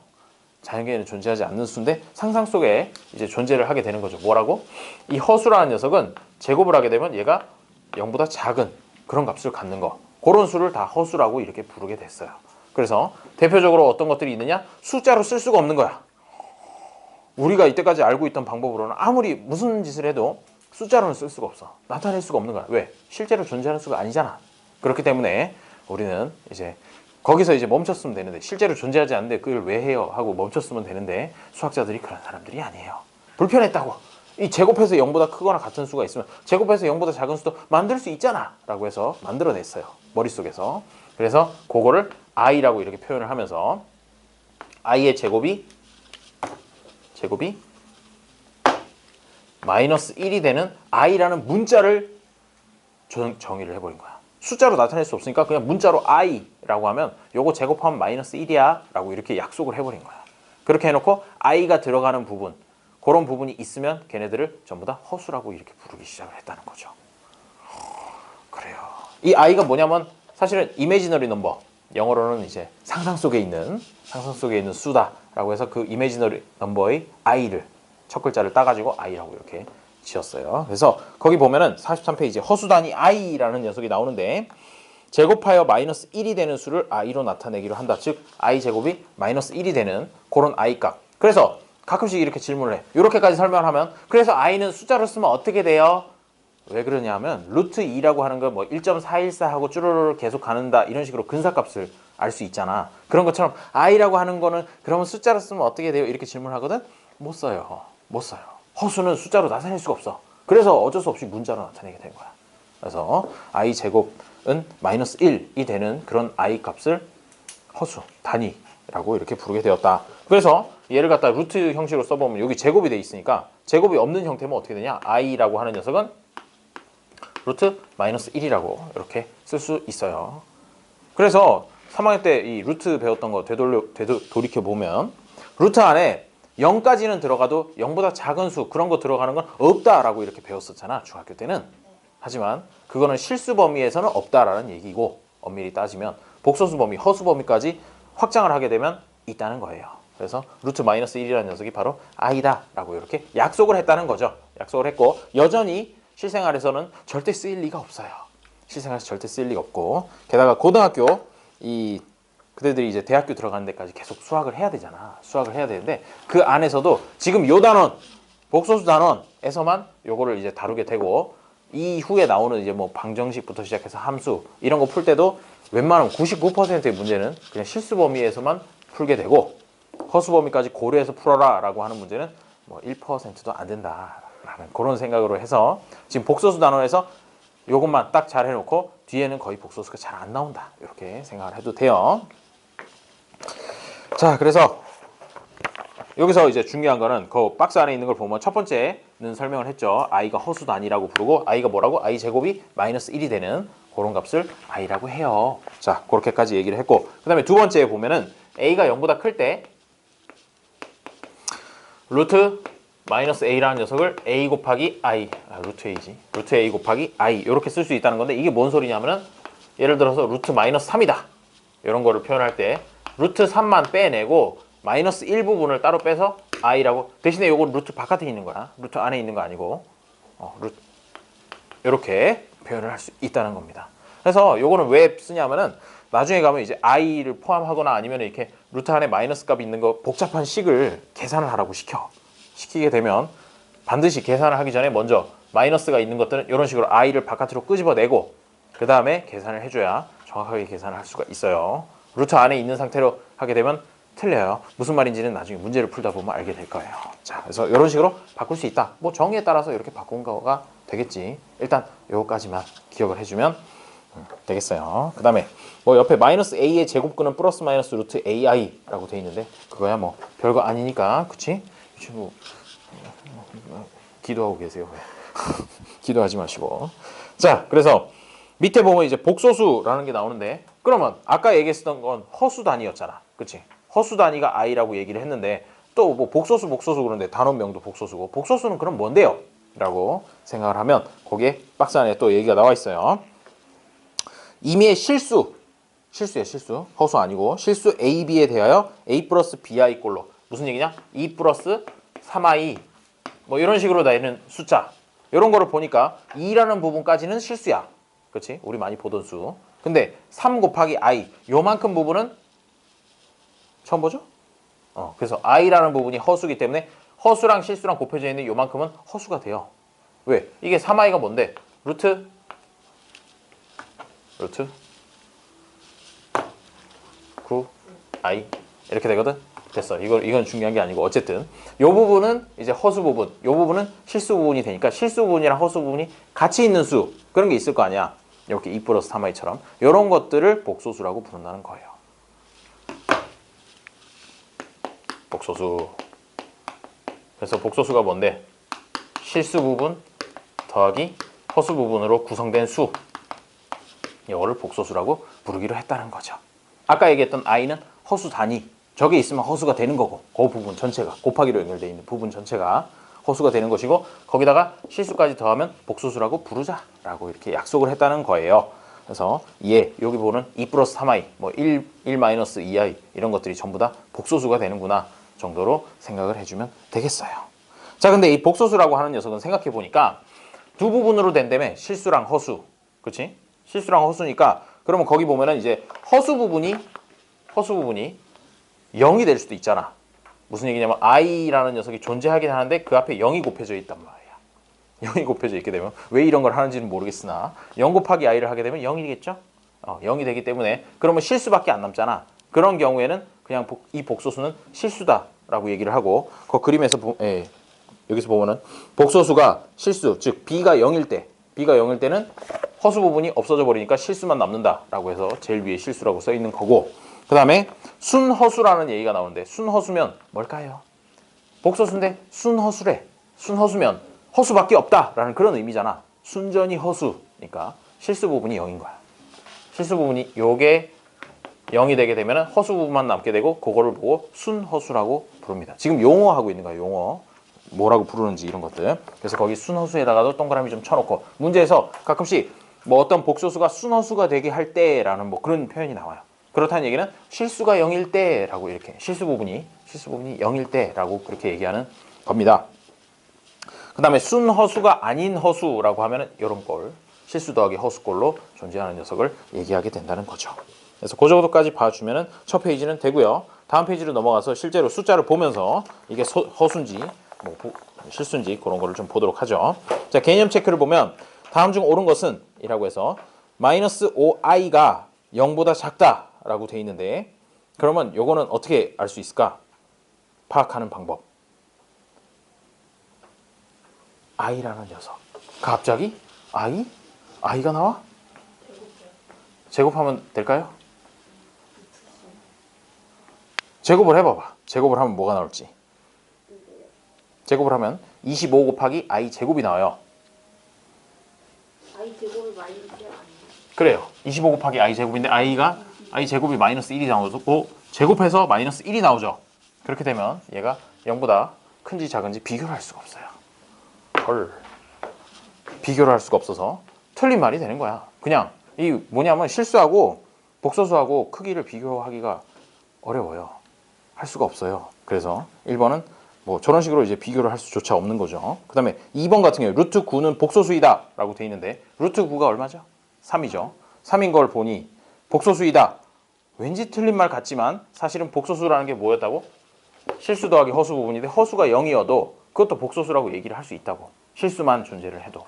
자연계에는 존재하지 않는 수인데 상상 속에 이제 존재를 하게 되는 거죠. 뭐라고? 이 허수라는 녀석은 제곱을 하게 되면 얘가 0보다 작은 그런 값을 갖는 거. 그런 수를 다 허수라고 이렇게 부르게 됐어요. 그래서 대표적으로 어떤 것들이 있느냐? 숫자로 쓸 수가 없는 거야. 우리가 이때까지 알고 있던 방법으로는 아무리 무슨 짓을 해도 숫자로는 쓸 수가 없어. 나타낼 수가 없는 거야. 왜? 실제로 존재하는 수가 아니잖아. 그렇기 때문에 우리는 이제 거기서 이제 멈췄으면 되는데, 실제로 존재하지 않는데 그걸 왜 해요? 하고 멈췄으면 되는데, 수학자들이 그런 사람들이 아니에요. 불편했다고. 이 제곱해서 0보다 크거나 같은 수가 있으면 제곱해서 0보다 작은 수도 만들 수 있잖아 라고 해서 만들어냈어요. 머릿속에서. 그래서 그거를 i라고 이렇게 표현을 하면서 i의 제곱이 마이너스 1이 되는 i라는 문자를 정의를 해버린 거야. 숫자로 나타낼 수 없으니까 그냥 문자로 i라고 하면 요거 제곱하면 마이너스 1이야 라고 이렇게 약속을 해버린 거야. 그렇게 해놓고 i가 들어가는 부분, 그런 부분이 있으면 걔네들을 전부 다 허수라고 이렇게 부르기 시작을 했다는 거죠. 그래요. 이 i가 뭐냐면 사실은 이미지너리 넘버, 영어로는 이제 상상 속에 있는 수다라고 해서 그 이미지너리 넘버의 i를 첫 글자를 따가지고 i라고 이렇게 지었어요. 그래서 거기 보면은 43페이지 허수단위 i라는 녀석이 나오는데, 제곱하여 마이너스 1이 되는 수를 i로 나타내기로 한다. 즉 i 제곱이 마이너스 1이 되는 그런 i 값. 그래서 가끔씩 이렇게 질문을 해. 이렇게까지 설명을 하면, 그래서 i는 숫자로 쓰면 어떻게 돼요? 왜 그러냐면 루트 2라고 하는 건 뭐 1.414 하고 쭈르르 계속 가는다 이런 식으로 근사값을 알 수 있잖아. 그런 것처럼 i라고 하는 거는 그러면 숫자로 쓰면 어떻게 돼요? 이렇게 질문하거든. 못 써요. 허수는 숫자로 나타낼 수가 없어. 그래서 어쩔 수 없이 문자로 나타내게 된 거야. 그래서 i 제곱은 마이너스 1이 되는 그런 i 값을 허수, 단위라고 이렇게 부르게 되었다. 그래서 얘를 갖다 루트 형식으로 써보면 여기 제곱이 돼 있으니까 제곱이 없는 형태면 어떻게 되냐? i라고 하는 녀석은 루트 마이너스 1이라고 이렇게 쓸 수 있어요. 그래서 3학년 때 이 루트 배웠던 거 돌이켜보면 루트 안에 0까지는 들어가도 0보다 작은 수 그런 거 들어가는 건 없다라고 이렇게 배웠었잖아, 중학교 때는. 하지만 그거는 실수 범위에서는 없다라는 얘기고 엄밀히 따지면 복소수 범위, 허수 범위까지 확장을 하게 되면 있다는 거예요. 그래서 루트 마이너스 1이라는 녀석이 바로 i다라고 이렇게 약속을 했다는 거죠. 약속을 했고 여전히 실생활에서는 절대 쓰일 리가 없어요. 실생활에서 절대 쓰일 리가 없고 게다가 고등학교 그대들이 이제 대학교 들어가는 데까지 계속 수학을 해야 되잖아. 수학을 해야 되는데 그 안에서도 지금 요 단원 복소수 단원에서만 요거를 이제 다루게 되고 이후에 나오는 이제 뭐 방정식부터 시작해서 함수 이런 거 풀 때도 웬만하면 99%의 문제는 그냥 실수 범위에서만 풀게 되고 허수 범위까지 고려해서 풀어라 라고 하는 문제는 뭐 1%도 안 된다라는 그런 생각으로 해서 지금 복소수 단원에서 요것만 딱 잘 해놓고 뒤에는 거의 복소수가 잘 안 나온다 이렇게 생각을 해도 돼요. 자, 그래서 여기서 이제 중요한 거는 그 박스 안에 있는 걸 보면 첫 번째는 설명을 했죠. i가 허수 단위라고 부르고 i가 뭐라고? i 제곱이 마이너스 1이 되는 그런 값을 i라고 해요. 자, 그렇게까지 얘기를 했고 그 다음에 두 번째에 보면은 a가 0보다 클 때 루트 마이너스 a라는 녀석을 a 곱하기 i, 루트 a지. 루트 a 곱하기 i 이렇게 쓸 수 있다는 건데 이게 뭔 소리냐면은 예를 들어서 루트 마이너스 3이다. 이런 거를 표현할 때 루트 3만 빼내고 마이너스 1 부분을 따로 빼서 i라고 대신에 요건 루트 바깥에 있는 거야. 루트 안에 있는 거 아니고 이렇게 표현을 할 수 있다는 겁니다. 그래서 요거는 왜 쓰냐면은 나중에 가면 이제 i를 포함하거나 아니면 이렇게 루트 안에 마이너스 값이 있는 거 복잡한 식을 계산을 하라고 시키게 되면 반드시 계산을 하기 전에 먼저 마이너스가 있는 것들은 이런 식으로 i를 바깥으로 끄집어내고 그 다음에 계산을 해줘야 정확하게 계산을 할 수가 있어요. 루트 안에 있는 상태로 하게 되면 틀려요. 무슨 말인지는 나중에 문제를 풀다 보면 알게 될 거예요. 자, 그래서 이런 식으로 바꿀 수 있다. 뭐 정의에 따라서 이렇게 바꾼 거가 되겠지. 일단 요거까지만 기억을 해주면 되겠어요. 그 다음에 뭐 옆에 마이너스 a의 제곱근은 플러스 마이너스 루트 ai라고 돼 있는데 그거야 뭐 별거 아니니까, 그치? 이 친구 기도하고 계세요. 기도하지 마시고. 자, 그래서 밑에 보면 이제 복소수라는 게 나오는데 그러면 아까 얘기했었던 건 허수 단위였잖아, 그치? 허수 단위가 i라고 얘기를 했는데 또 뭐 복소수 그런데 단원명도 복소수고 복소수는 그럼 뭔데요? 라고 생각을 하면 거기에 박스 안에 또 얘기가 나와 있어요. 임의의 실수야, 실수. 허수 아니고 실수 a, b에 대하여 a 플러스 bi 꼴로 무슨 얘기냐? 2 플러스 3i 뭐 이런 식으로 나있는 숫자 이런 거를 보니까 2라는 부분까지는 실수야, 그렇지? 우리 많이 보던 수. 근데 3 곱하기 i 요만큼 부분은 처음 보죠? 그래서 i라는 부분이 허수기 때문에 허수랑 실수랑 곱해져 있는 요만큼은 허수가 돼요. 왜? 이게 3i가 뭔데? 루트 9i 이렇게 되거든. 됐어. 이건 중요한 게 아니고 어쨌든 요 부분은 이제 허수 부분, 요 부분은 실수 부분이 되니까 실수 부분이랑 허수 부분이 같이 있는 수 그런 게 있을 거 아니야. 이렇게 2 플러스 3i처럼 이런 것들을 복소수라고 부른다는 거예요. 복소수. 그래서 복소수가 뭔데? 실수 부분 더하기 허수 부분으로 구성된 수. 이거를 복소수라고 부르기로 했다는 거죠. 아까 얘기했던 i는 허수 단위. 저게 있으면 허수가 되는 거고 그 부분 전체가 곱하기로 연결되어 있는 부분 전체가 허수가 되는 것이고 거기다가 실수까지 더하면 복소수라고 부르자라고 이렇게 약속을 했다는 거예요. 그래서 여기 보는 2 플러스 3i, 뭐 1 마이너스 2i 이런 것들이 전부 다 복소수가 되는구나 정도로 생각을 해주면 되겠어요. 자, 근데 이 복소수라고 하는 녀석은 생각해 보니까 두 부분으로 된다며. 실수랑 허수, 그렇지? 실수랑 허수니까 그러면 거기 보면은 이제 허수 부분이 0이 될 수도 있잖아. 무슨 얘기냐면 i라는 녀석이 존재하긴 하는데 그 앞에 0이 곱해져 있단 말이야. 0이 곱해져 있게 되면 왜 이런 걸 하는지는 모르겠으나 0 곱하기 i를 하게 되면 0이겠죠? 0이 되기 때문에 그러면 실수밖에 안 남잖아. 그런 경우에는 그냥 이 복소수는 실수다라고 얘기를 하고 그 그림에서 여기서 보면은 복소수가 실수, 즉 b가 0일 때는 허수 부분이 없어져 버리니까 실수만 남는다라고 해서 제일 위에 실수라고 써 있는 거고, 그 다음에 순허수라는 얘기가 나오는데 순허수면 뭘까요? 복소수인데 순허수래. 순허수면 허수밖에 없다라는 그런 의미잖아. 순전히 허수니까 실수 부분이 0인 거야. 실수 부분이 요게 0이 되게 되면 허수 부분만 남게 되고 그거를 보고 순허수라고 부릅니다. 지금 용어하고 있는 거야. 용어. 뭐라고 부르는지 이런 것들. 그래서 거기 순허수에다가도 동그라미 좀 쳐놓고 문제에서 가끔씩 뭐 어떤 복소수가 순허수가 되게 할 때라는 뭐 그런 표현이 나와요. 그렇다는 얘기는 실수가 0일 때라고 이렇게 실수 부분이 0일 때라고 그렇게 얘기하는 겁니다. 그 다음에 순허수가 아닌 허수라고 하면은 이런 꼴 실수 더하기 허수꼴로 존재하는 녀석을 얘기하게 된다는 거죠. 그래서 그 정도까지 봐주면은 첫 페이지는 되고요. 다음 페이지로 넘어가서 실제로 숫자를 보면서 이게 허수인지 뭐 실수인지 그런 거를 좀 보도록 하죠. 자, 개념 체크를 보면 다음 중 옳은 것은 이라고 해서 마이너스 5i가 0보다 작다라고 돼 있는데 그러면 요거는 어떻게 알 수 있을까? 파악하는 방법. i라는 녀석. 갑자기 i가 나와? 제곱하면 될까요? 제곱을 해봐봐. 제곱을 하면 뭐가 나올지. 제곱을 하면 25 곱하기 i 제곱이 나와요. I 제곱이 마이너스 1 아니에요? 그래요. 25 곱하기 i 제곱인데 i 제곱이 마이너스 1이 나오고 제곱해서 마이너스 1이 나오죠. 그렇게 되면 얘가 0보다 큰지 작은지 비교를 할 수가 없어요. 헐. 비교를 할 수가 없어서 틀린 말이 되는 거야. 그냥 이 뭐냐면 실수하고 복소수하고 크기를 비교하기가 어려워요. 할 수가 없어요. 그래서 1번은 뭐 저런 식으로 이제 비교를 할 수조차 없는 거죠. 그 다음에 2번 같은 경우에 루트 9는 복소수이다 라고 돼 있는데 루트 9가 얼마죠? 3이죠. 3인 걸 보니 복소수이다. 왠지 틀린 말 같지만 사실은 복소수라는 게 뭐였다고? 실수 더하기 허수 부분인데 허수가 0이어도 그것도 복소수라고 얘기를 할 수 있다고. 실수만 존재를 해도.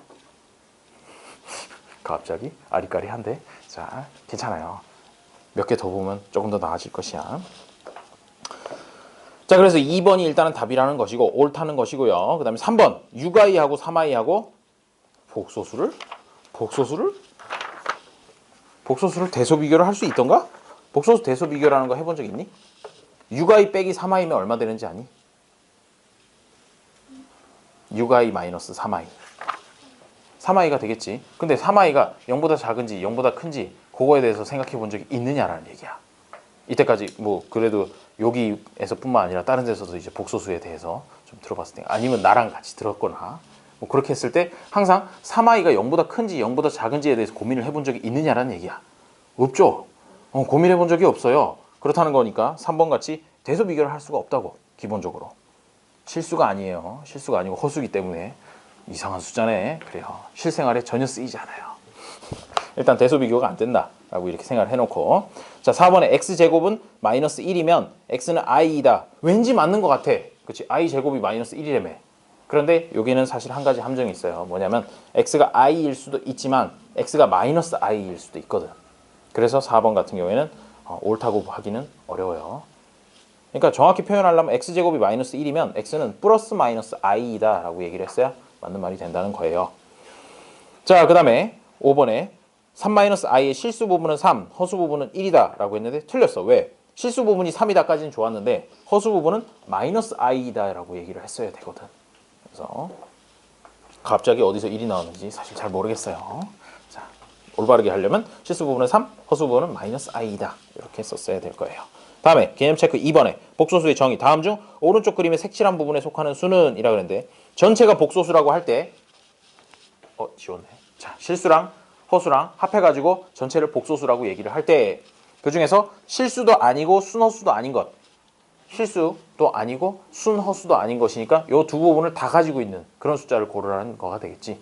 갑자기 아리까리한데. 자, 괜찮아요. 몇 개 더 보면 조금 더 나아질 것이야. 자, 그래서 2번이 일단은 답이라는 것이고 옳다는 것이고요. 그 다음에 3번 6i하고 3i하고 복소수를 대소 비교를 할 수 있던가? 복소수 대소 비교라는 거 해본 적 있니? 6i 빼기 3i면 얼마 되는지 아니? 6i 마이너스 3i 3i가 되겠지. 근데 3i가 0보다 작은지 0보다 큰지 그거에 대해서 생각해 본 적이 있느냐라는 얘기야. 이때까지 뭐 그래도 여기에서 뿐만 아니라 다른 데서도 이제 복소수에 대해서 좀 들어봤을 때 아니면 나랑 같이 들었거나 뭐 그렇게 했을 때 항상 3i가 0보다 큰지 0보다 작은지에 대해서 고민을 해본 적이 있느냐라는 얘기야. 없죠. 고민해 본 적이 없어요. 그렇다는 거니까 3번 같이 대소 비교를 할 수가 없다고. 기본적으로 실수가 아니에요. 실수가 아니고 허수기 때문에 이상한 숫자네. 그래요. 실생활에 전혀 쓰이지 않아요. 일단 대소 비교가 안 된다라고 이렇게 생각을 해놓고, 자 4번에 x제곱은 마이너스 1이면 x는 i이다. 왠지 맞는 것 같아. 그치? i제곱이 마이너스 1이라며. 그런데 여기는 사실 한 가지 함정이 있어요. 뭐냐면 x가 i일 수도 있지만 x가 마이너스 i일 수도 있거든. 그래서 4번 같은 경우에는 옳다고 하기는 어려워요. 그러니까 정확히 표현하려면 x제곱이 마이너스 1이면 x는 플러스 마이너스 i이다 라고 얘기를 했어야 맞는 말이 된다는 거예요. 자, 그 다음에 5번에 3-i의 실수 부분은 3, 허수 부분은 1이다 라고 했는데 틀렸어. 왜? 실수 부분이 3이다까지는 좋았는데 허수 부분은 마이너스 i이다 라고 얘기를 했어야 되거든. 그래서 갑자기 어디서 1이 나오는지 사실 잘 모르겠어요. 자, 올바르게 하려면 실수 부분은 3, 허수 부분은 마이너스 i이다 이렇게 썼어야 될 거예요. 다음에 개념 체크 2번에 복소수의 정의. 다음 중 오른쪽 그림의 색칠한 부분에 속하는 수는 이라 그랬는데 전체가 복소수라고 할 때 지웠네. 자, 실수랑 허수랑 합해가지고 전체를 복소수라고 얘기를 할 때 그 중에서 실수도 아니고 순허수도 아닌 것, 실수도 아니고 순허수도 아닌 것이니까 이 두 부분을 다 가지고 있는 그런 숫자를 고르라는 거가 되겠지.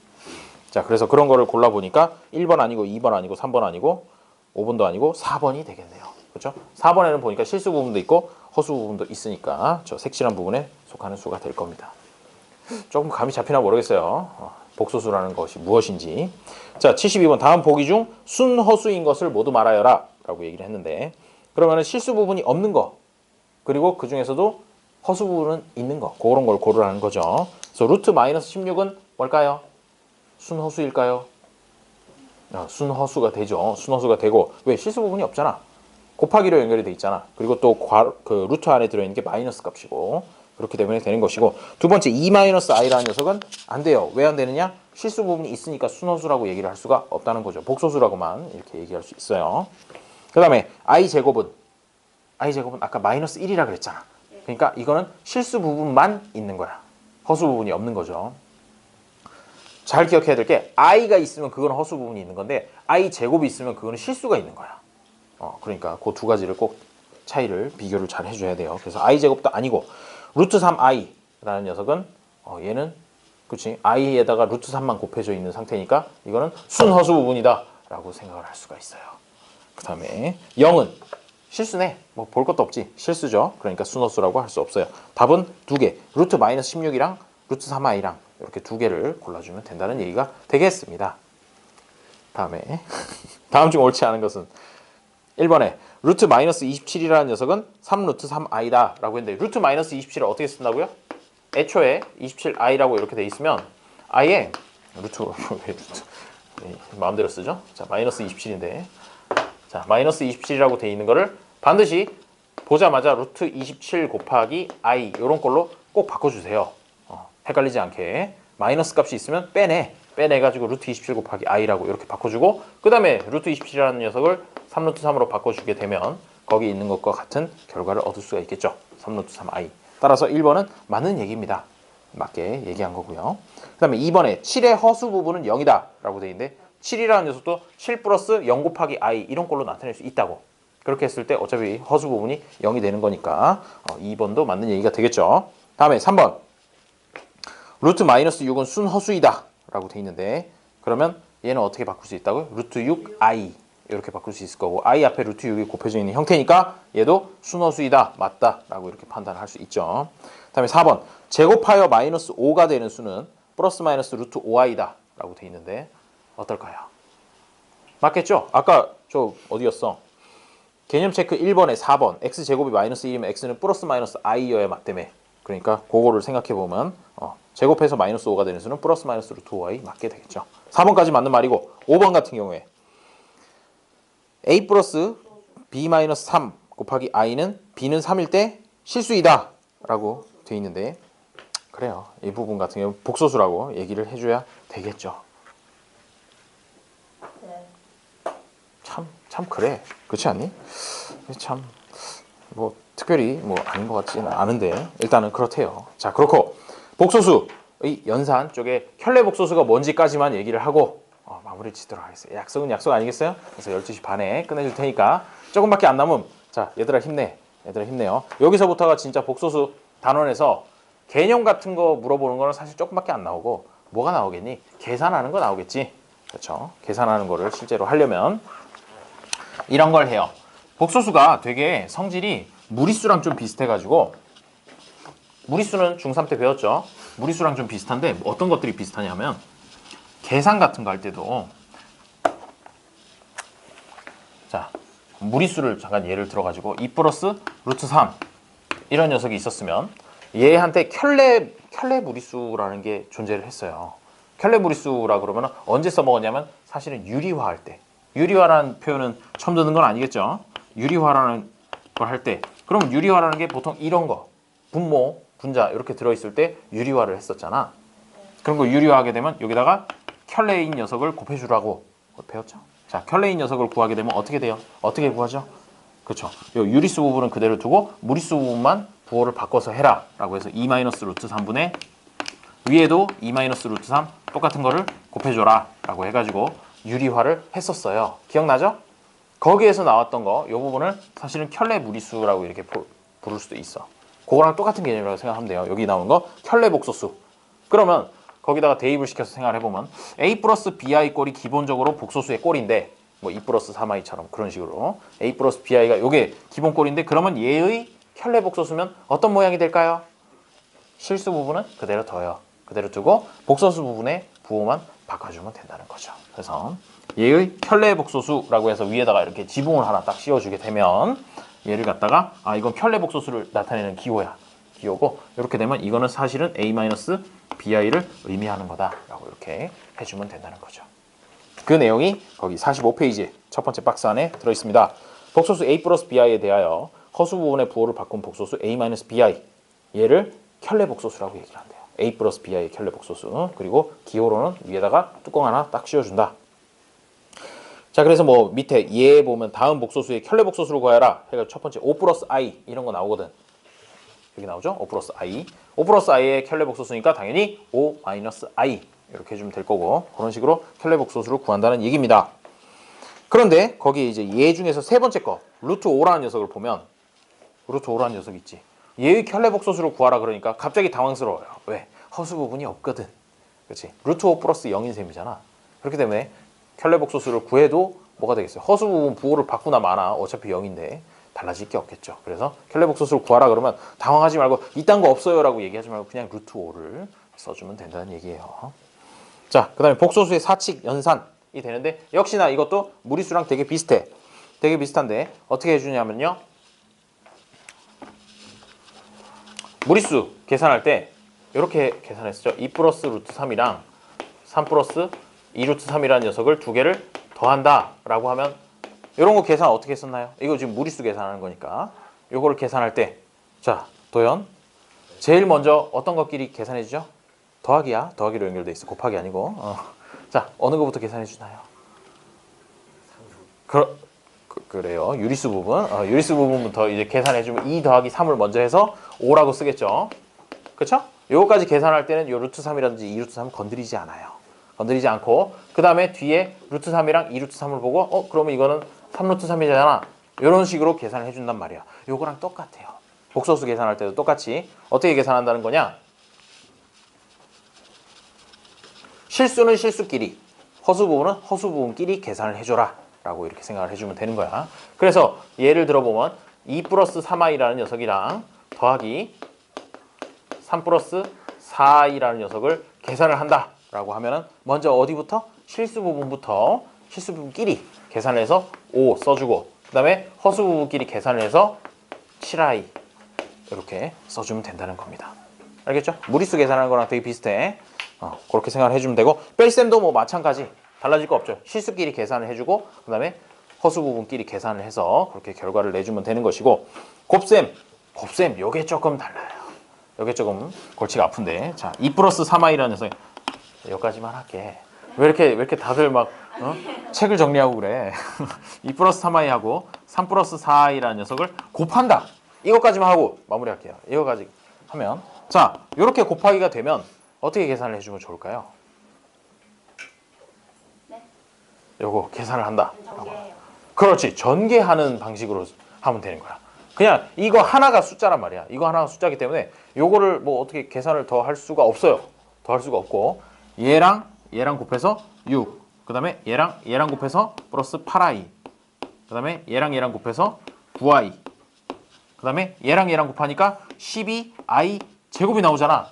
자, 그래서 그런 거를 골라보니까 1번 아니고 2번 아니고 3번 아니고 5번도 아니고 4번이 되겠네요. 그렇죠? 4번에는 보니까 실수 부분도 있고 허수 부분도 있으니까 저 색칠한 부분에 속하는 수가 될 겁니다. 조금 감이 잡히나 모르겠어요. 복소수라는 것이 무엇인지. 자, 72번 다음 보기 중 순허수인 것을 모두 말하여라 라고 얘기를 했는데 그러면 실수 부분이 없는 거 그리고 그 중에서도 허수 부분은 있는 거 그런 걸 고르라는 거죠. 그래서 루트 마이너스 16은 뭘까요? 순허수일까요? 순허수가 되죠. 순허수가 되고 왜 실수 부분이 없잖아. 곱하기로 연결이 돼 있잖아. 그리고 또 그 루트 안에 들어있는 게 마이너스 값이고 그렇기 때문에 되는 것이고 두 번째 2-i라는 녀석은 안 돼요. 왜 안 되느냐? 실수 부분이 있으니까 순허수라고 얘기를 할 수가 없다는 거죠. 복소수라고만 이렇게 얘기할 수 있어요. 그 다음에 i제곱은 아까 마이너스 1이라 그랬잖아. 그러니까 이거는 실수 부분만 있는 거야. 허수 부분이 없는 거죠. 잘 기억해야 될 게 i가 있으면 그건 허수 부분이 있는 건데 i 제곱이 있으면 그거는 실수가 있는 거야. 그러니까 그 두 가지를 꼭 차이를 비교를 잘 해줘야 돼요. 그래서 i 제곱도 아니고 루트 3i라는 녀석은 얘는 그렇지 i에다가 루트 3만 곱해져 있는 상태니까 이거는 순허수 부분이다라고 생각을 할 수가 있어요. 그 다음에 0은 실수네. 뭐 볼 것도 없지. 실수죠. 그러니까 순허수라고 할 수 없어요. 답은 두 개. 루트 마이너스 16이랑 루트 3i랑 이렇게 두 개를 골라주면 된다는 얘기가 되겠습니다. 다음에 다음 중 옳지 않은 것은 1번에 루트 마이너스 27이라는 녀석은 3루트 3i다 라고 했는데 루트 마이너스 27을 어떻게 쓴다고요? 애초에 27i라고 이렇게 돼 있으면 i에 루트 마음대로 쓰죠. 자 마이너스 27인데 자 마이너스 27이라고 돼 있는 거를 반드시 보자마자 루트 27 곱하기 i 이런 걸로 꼭 바꿔주세요. 헷갈리지 않게 마이너스 값이 있으면 빼내가지고 루트 27 곱하기 i라고 이렇게 바꿔주고 그 다음에 루트 27이라는 녀석을 3루트 3으로 바꿔주게 되면 거기 있는 것과 같은 결과를 얻을 수가 있겠죠. 3루트 3i. 따라서 1번은 맞는 얘기입니다. 맞게 얘기한 거고요. 그 다음에 2번에 7의 허수 부분은 0이다 라고 되어 있는데 7이라는 녀석도 7 플러스 0 곱하기 i 이런 걸로 나타낼 수 있다고. 그렇게 했을 때 어차피 허수 부분이 0이 되는 거니까 2번도 맞는 얘기가 되겠죠. 다음에 3번 루트 마이너스 6은 순허수이다 라고 돼 있는데 그러면 얘는 어떻게 바꿀 수 있다고요? 루트 6i 이렇게 바꿀 수 있을 거고 i 앞에 루트 6이 곱해져 있는 형태니까 얘도 순허수이다 맞다 라고 이렇게 판단할 수 있죠. 그 다음에 4번 제곱하여 마이너스 5가 되는 수는 플러스 마이너스 루트 5i다 라고 돼 있는데 어떨까요? 맞겠죠? 아까 저 어디였어? 개념 체크 1번에 4번 x제곱이 마이너스 1이면 x는 플러스 마이너스 i여야 맞다며. 그러니까 그거를 생각해 보면 제곱해서 마이너스 5가 되는 수는 플러스 마이너스 루트 5i 맞게 되겠죠. 4번까지 맞는 말이고 5번 같은 경우에 a 플러스 b 마이너스 3 곱하기 i는 b는 3일 때 실수이다 라고 돼 있는데 그래요. 이 부분 같은 경우 복소수라고 얘기를 해줘야 되겠죠. 네. 참 그래. 그렇지 않니? 참 뭐 특별히 뭐 아닌 것 같지는 않은데 일단은 그렇대요. 자 그렇고 복소수 의 연산 쪽에 켤레 복소수가 뭔지까지만 얘기를 하고 마무리 짓도록 하겠습니다. 약속은 약속 아니겠어요? 그래서 12시 반에 끝내줄 테니까 조금밖에 안 남음. 자 얘들아 힘내. 얘들아 힘내요. 여기서부터가 진짜 복소수 단원에서 개념 같은 거 물어보는 거는 사실 조금밖에 안 나오고 뭐가 나오겠니? 계산하는 거 나오겠지. 그렇죠? 계산하는 거를 실제로 하려면 이런 걸 해요. 복소수가 되게 성질이 무리수랑 좀 비슷해가지고 무리수는 중3 때 배웠죠. 무리수랑 좀 비슷한데 어떤 것들이 비슷하냐면 계산 같은 거 할 때도 자 무리수를 잠깐 예를 들어가지고 2 플러스 루트 3 이런 녀석이 있었으면 얘한테 켤레 무리수라는 게 존재를 했어요. 켤레 무리수라 그러면 언제 써먹었냐면 사실은 유리화할 때. 유리화라는 표현은 처음 듣는 건 아니겠죠. 유리화라는 걸 할 때 그럼 유리화라는 게 보통 이런 거 분모, 분자 이렇게 들어있을 때 유리화를 했었잖아. 그런 거 유리화하게 되면 여기다가 켤레인 녀석을 곱해주라고 배웠죠. 자, 켤레인 녀석을 구하게 되면 어떻게 돼요? 어떻게 구하죠? 그렇죠. 요 유리수 부분은 그대로 두고 무리수 부분만 부호를 바꿔서 해라 라고 해서 2 마이너스 루트 3분의 위에도 2 마이너스 루트 3 똑같은 거를 곱해줘라 라고 해가지고 유리화를 했었어요. 기억나죠? 거기에서 나왔던 거, 이 부분을 사실은 켤레 무리수라고 이렇게 부를 수도 있어. 그거랑 똑같은 개념이라고 생각하면 돼요. 여기 나오는 거 켤레 복소수. 그러면 거기다가 대입을 시켜서 생각을 해보면 a 플러스 bi 꼴이 기본적으로 복소수의 꼴인데 뭐 2 플러스 3i처럼 그런 식으로 a 플러스 bi가 이게 기본 꼴인데 그러면 얘의 켤레 복소수면 어떤 모양이 될까요? 실수 부분은 그대로 둬요. 그대로 두고 복소수 부분의 부호만 바꿔주면 된다는 거죠. 그래서 얘의 켤레 복소수라고 해서 위에다가 이렇게 지붕을 하나 딱 씌워주게 되면 얘를 갖다가 이건 켤레 복소수를 나타내는 기호야. 기호고 이렇게 되면 이거는 사실은 a-bi를 의미하는 거다라고 이렇게 해주면 된다는 거죠. 그 내용이 거기 45페이지 첫 번째 박스 안에 들어있습니다. 복소수 a 플러스 bi에 대하여 허수 부분의 부호를 바꾼 복소수 a-bi, 얘를 켤레 복소수라고 얘기를 한대요. a 플러스 bi의 켤레 복소수. 그리고 기호로는 위에다가 뚜껑 하나 딱 씌워준다. 자, 그래서 뭐 밑에 얘 보면 다음 복소수의 켤레 복소수를 구하여라 해가지고 첫 번째 5 플러스 i 이런 거 나오거든. 여기 나오죠? 5 플러스 i. 5 플러스 i의 켤레 복소수니까 당연히 5 마이너스 i 이렇게 해주면 될 거고, 그런 식으로 켤레 복소수를 구한다는 얘기입니다. 그런데 거기 이제 얘 중에서 세 번째 거 루트 5라는 녀석을 보면, 루트 5라는 녀석 있지. 얘의 켤레 복소수를 구하라 그러니까 갑자기 당황스러워요. 왜? 허수 부분이 없거든. 그렇지? 루트 5 플러스 0인 셈이잖아. 그렇기 때문에 켤레 복소수를 구해도 뭐가 되겠어요? 허수 부분 부호를 바꾸나 마나 어차피 0인데 달라질 게 없겠죠. 그래서 켤레 복소수를 구하라 그러면 당황하지 말고 이딴 거 없어요 라고 얘기하지 말고 그냥 루트 5를 써주면 된다는 얘기예요. 자, 그 다음에 복소수의 사칙 연산이 되는데 역시나 이것도 무리수랑 되게 비슷해. 되게 비슷한데 어떻게 해주냐면요. 무리수 계산할 때 이렇게 계산했었죠. 2 플러스 루트 3이랑 3 플러스 2 루트 3이라는 녀석을 두 개를 더한다 라고 하면 이런 거 계산 어떻게 했었나요? 이거 지금 무리수 계산하는 거니까 요거를 계산할 때, 자, 도연 제일 먼저 어떤 것끼리 계산해 주죠? 더하기야. 더하기로 연결돼 있어. 곱하기 아니고. 자, 어느 거부터 계산해 주나요? 그래요. 유리수 부분. 유리수 부분부터 이제 계산해 주면 2 더하기 3을 먼저 해서 5라고 쓰겠죠. 그렇죠? 요거까지 계산할 때는 요 루트 3이라든지 2 루트 3 건드리지 않아요. 건드리지 않고 그 다음에 뒤에 루트 3이랑 2 루트 3을 보고 그러면 이거는 3 루트 3이잖아. 이런 식으로 계산을 해준단 말이야. 요거랑 똑같아요. 복소수 계산할 때도 똑같이 어떻게 계산한다는 거냐? 실수는 실수끼리, 허수 부분은 허수 부분끼리 계산을 해줘라 라고 이렇게 생각을 해주면 되는 거야. 그래서 예를 들어보면 2 플러스 3i라는 녀석이랑 더하기 3 플러스 4i라는 녀석을 계산을 한다 라고 하면은 먼저 어디부터? 실수 부분부터, 실수 부분끼리 계산을 해서 5 써주고 그 다음에 허수 부분끼리 계산을 해서 7i 이렇게 써주면 된다는 겁니다. 알겠죠? 무리수 계산하는 거랑 되게 비슷해. 그렇게 생각을 해주면 되고, 뺄셈도 뭐 마찬가지 달라질 거 없죠. 실수끼리 계산을 해주고 그 다음에 허수 부분끼리 계산을 해서 그렇게 결과를 내주면 되는 것이고, 곱셈 요게 조금 달라요. 요게 조금 골치가 아픈데, 자, 2 플러스 3i라는 녀석 여기까지만 할게. 왜 이렇게 다들 막 책을 정리하고 그래. 2 플러스 3i하고 3 플러스 4i라는 녀석을 곱한다. 이것까지만 하고 마무리할게요. 이거까지 하면, 자, 이렇게 곱하기가 되면 어떻게 계산을 해주면 좋을까요? 네. 요거 계산을 한다. 전개해요. 그렇지. 전개하는 방식으로 하면 되는 거야. 그냥 이거 하나가 숫자란 말이야. 이거 하나가 숫자이기 때문에 요거를 뭐 어떻게 계산을 더 할 수가 없어요. 더 할 수가 없고, 얘랑 곱해서 6, 그 다음에 얘랑 곱해서 플러스 8i, 그 다음에 얘랑 곱해서 9i, 그 다음에 얘랑 곱하니까 12i 제곱이 나오잖아.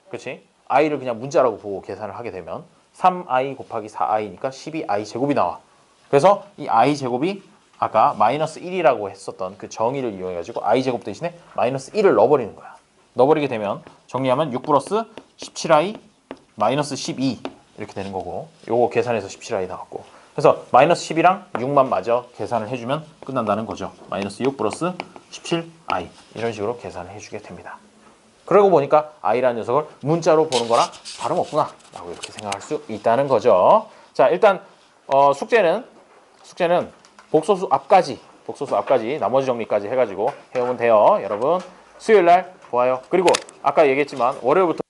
그렇지? i를 그냥 문자라고 보고 계산을 하게 되면 3i 곱하기 4i니까 12i 제곱이 나와. 그래서 이 i 제곱이 아까 마이너스 1이라고 했었던 그 정의를 이용해가지고 i 제곱 대신에 마이너스 1을 넣어버리는 거야. 넣어버리게 되면 정리하면 6 플러스 17i 마이너스 12 이렇게 되는 거고, 요거 계산해서 17i 나왔고, 그래서 마이너스 10이랑 6만 마저 계산을 해주면 끝난다는 거죠. 마이너스 6 플러스 17i 이런 식으로 계산을 해주게 됩니다. 그러고 보니까 i라는 녀석을 문자로 보는 거랑 다름없구나 라고 이렇게 생각할 수 있다는 거죠. 자, 일단 숙제는 복소수 앞까지 나머지 정리까지 해가지고 해오면 돼요. 여러분 수요일날 보아요. 그리고 아까 얘기했지만 월요일부터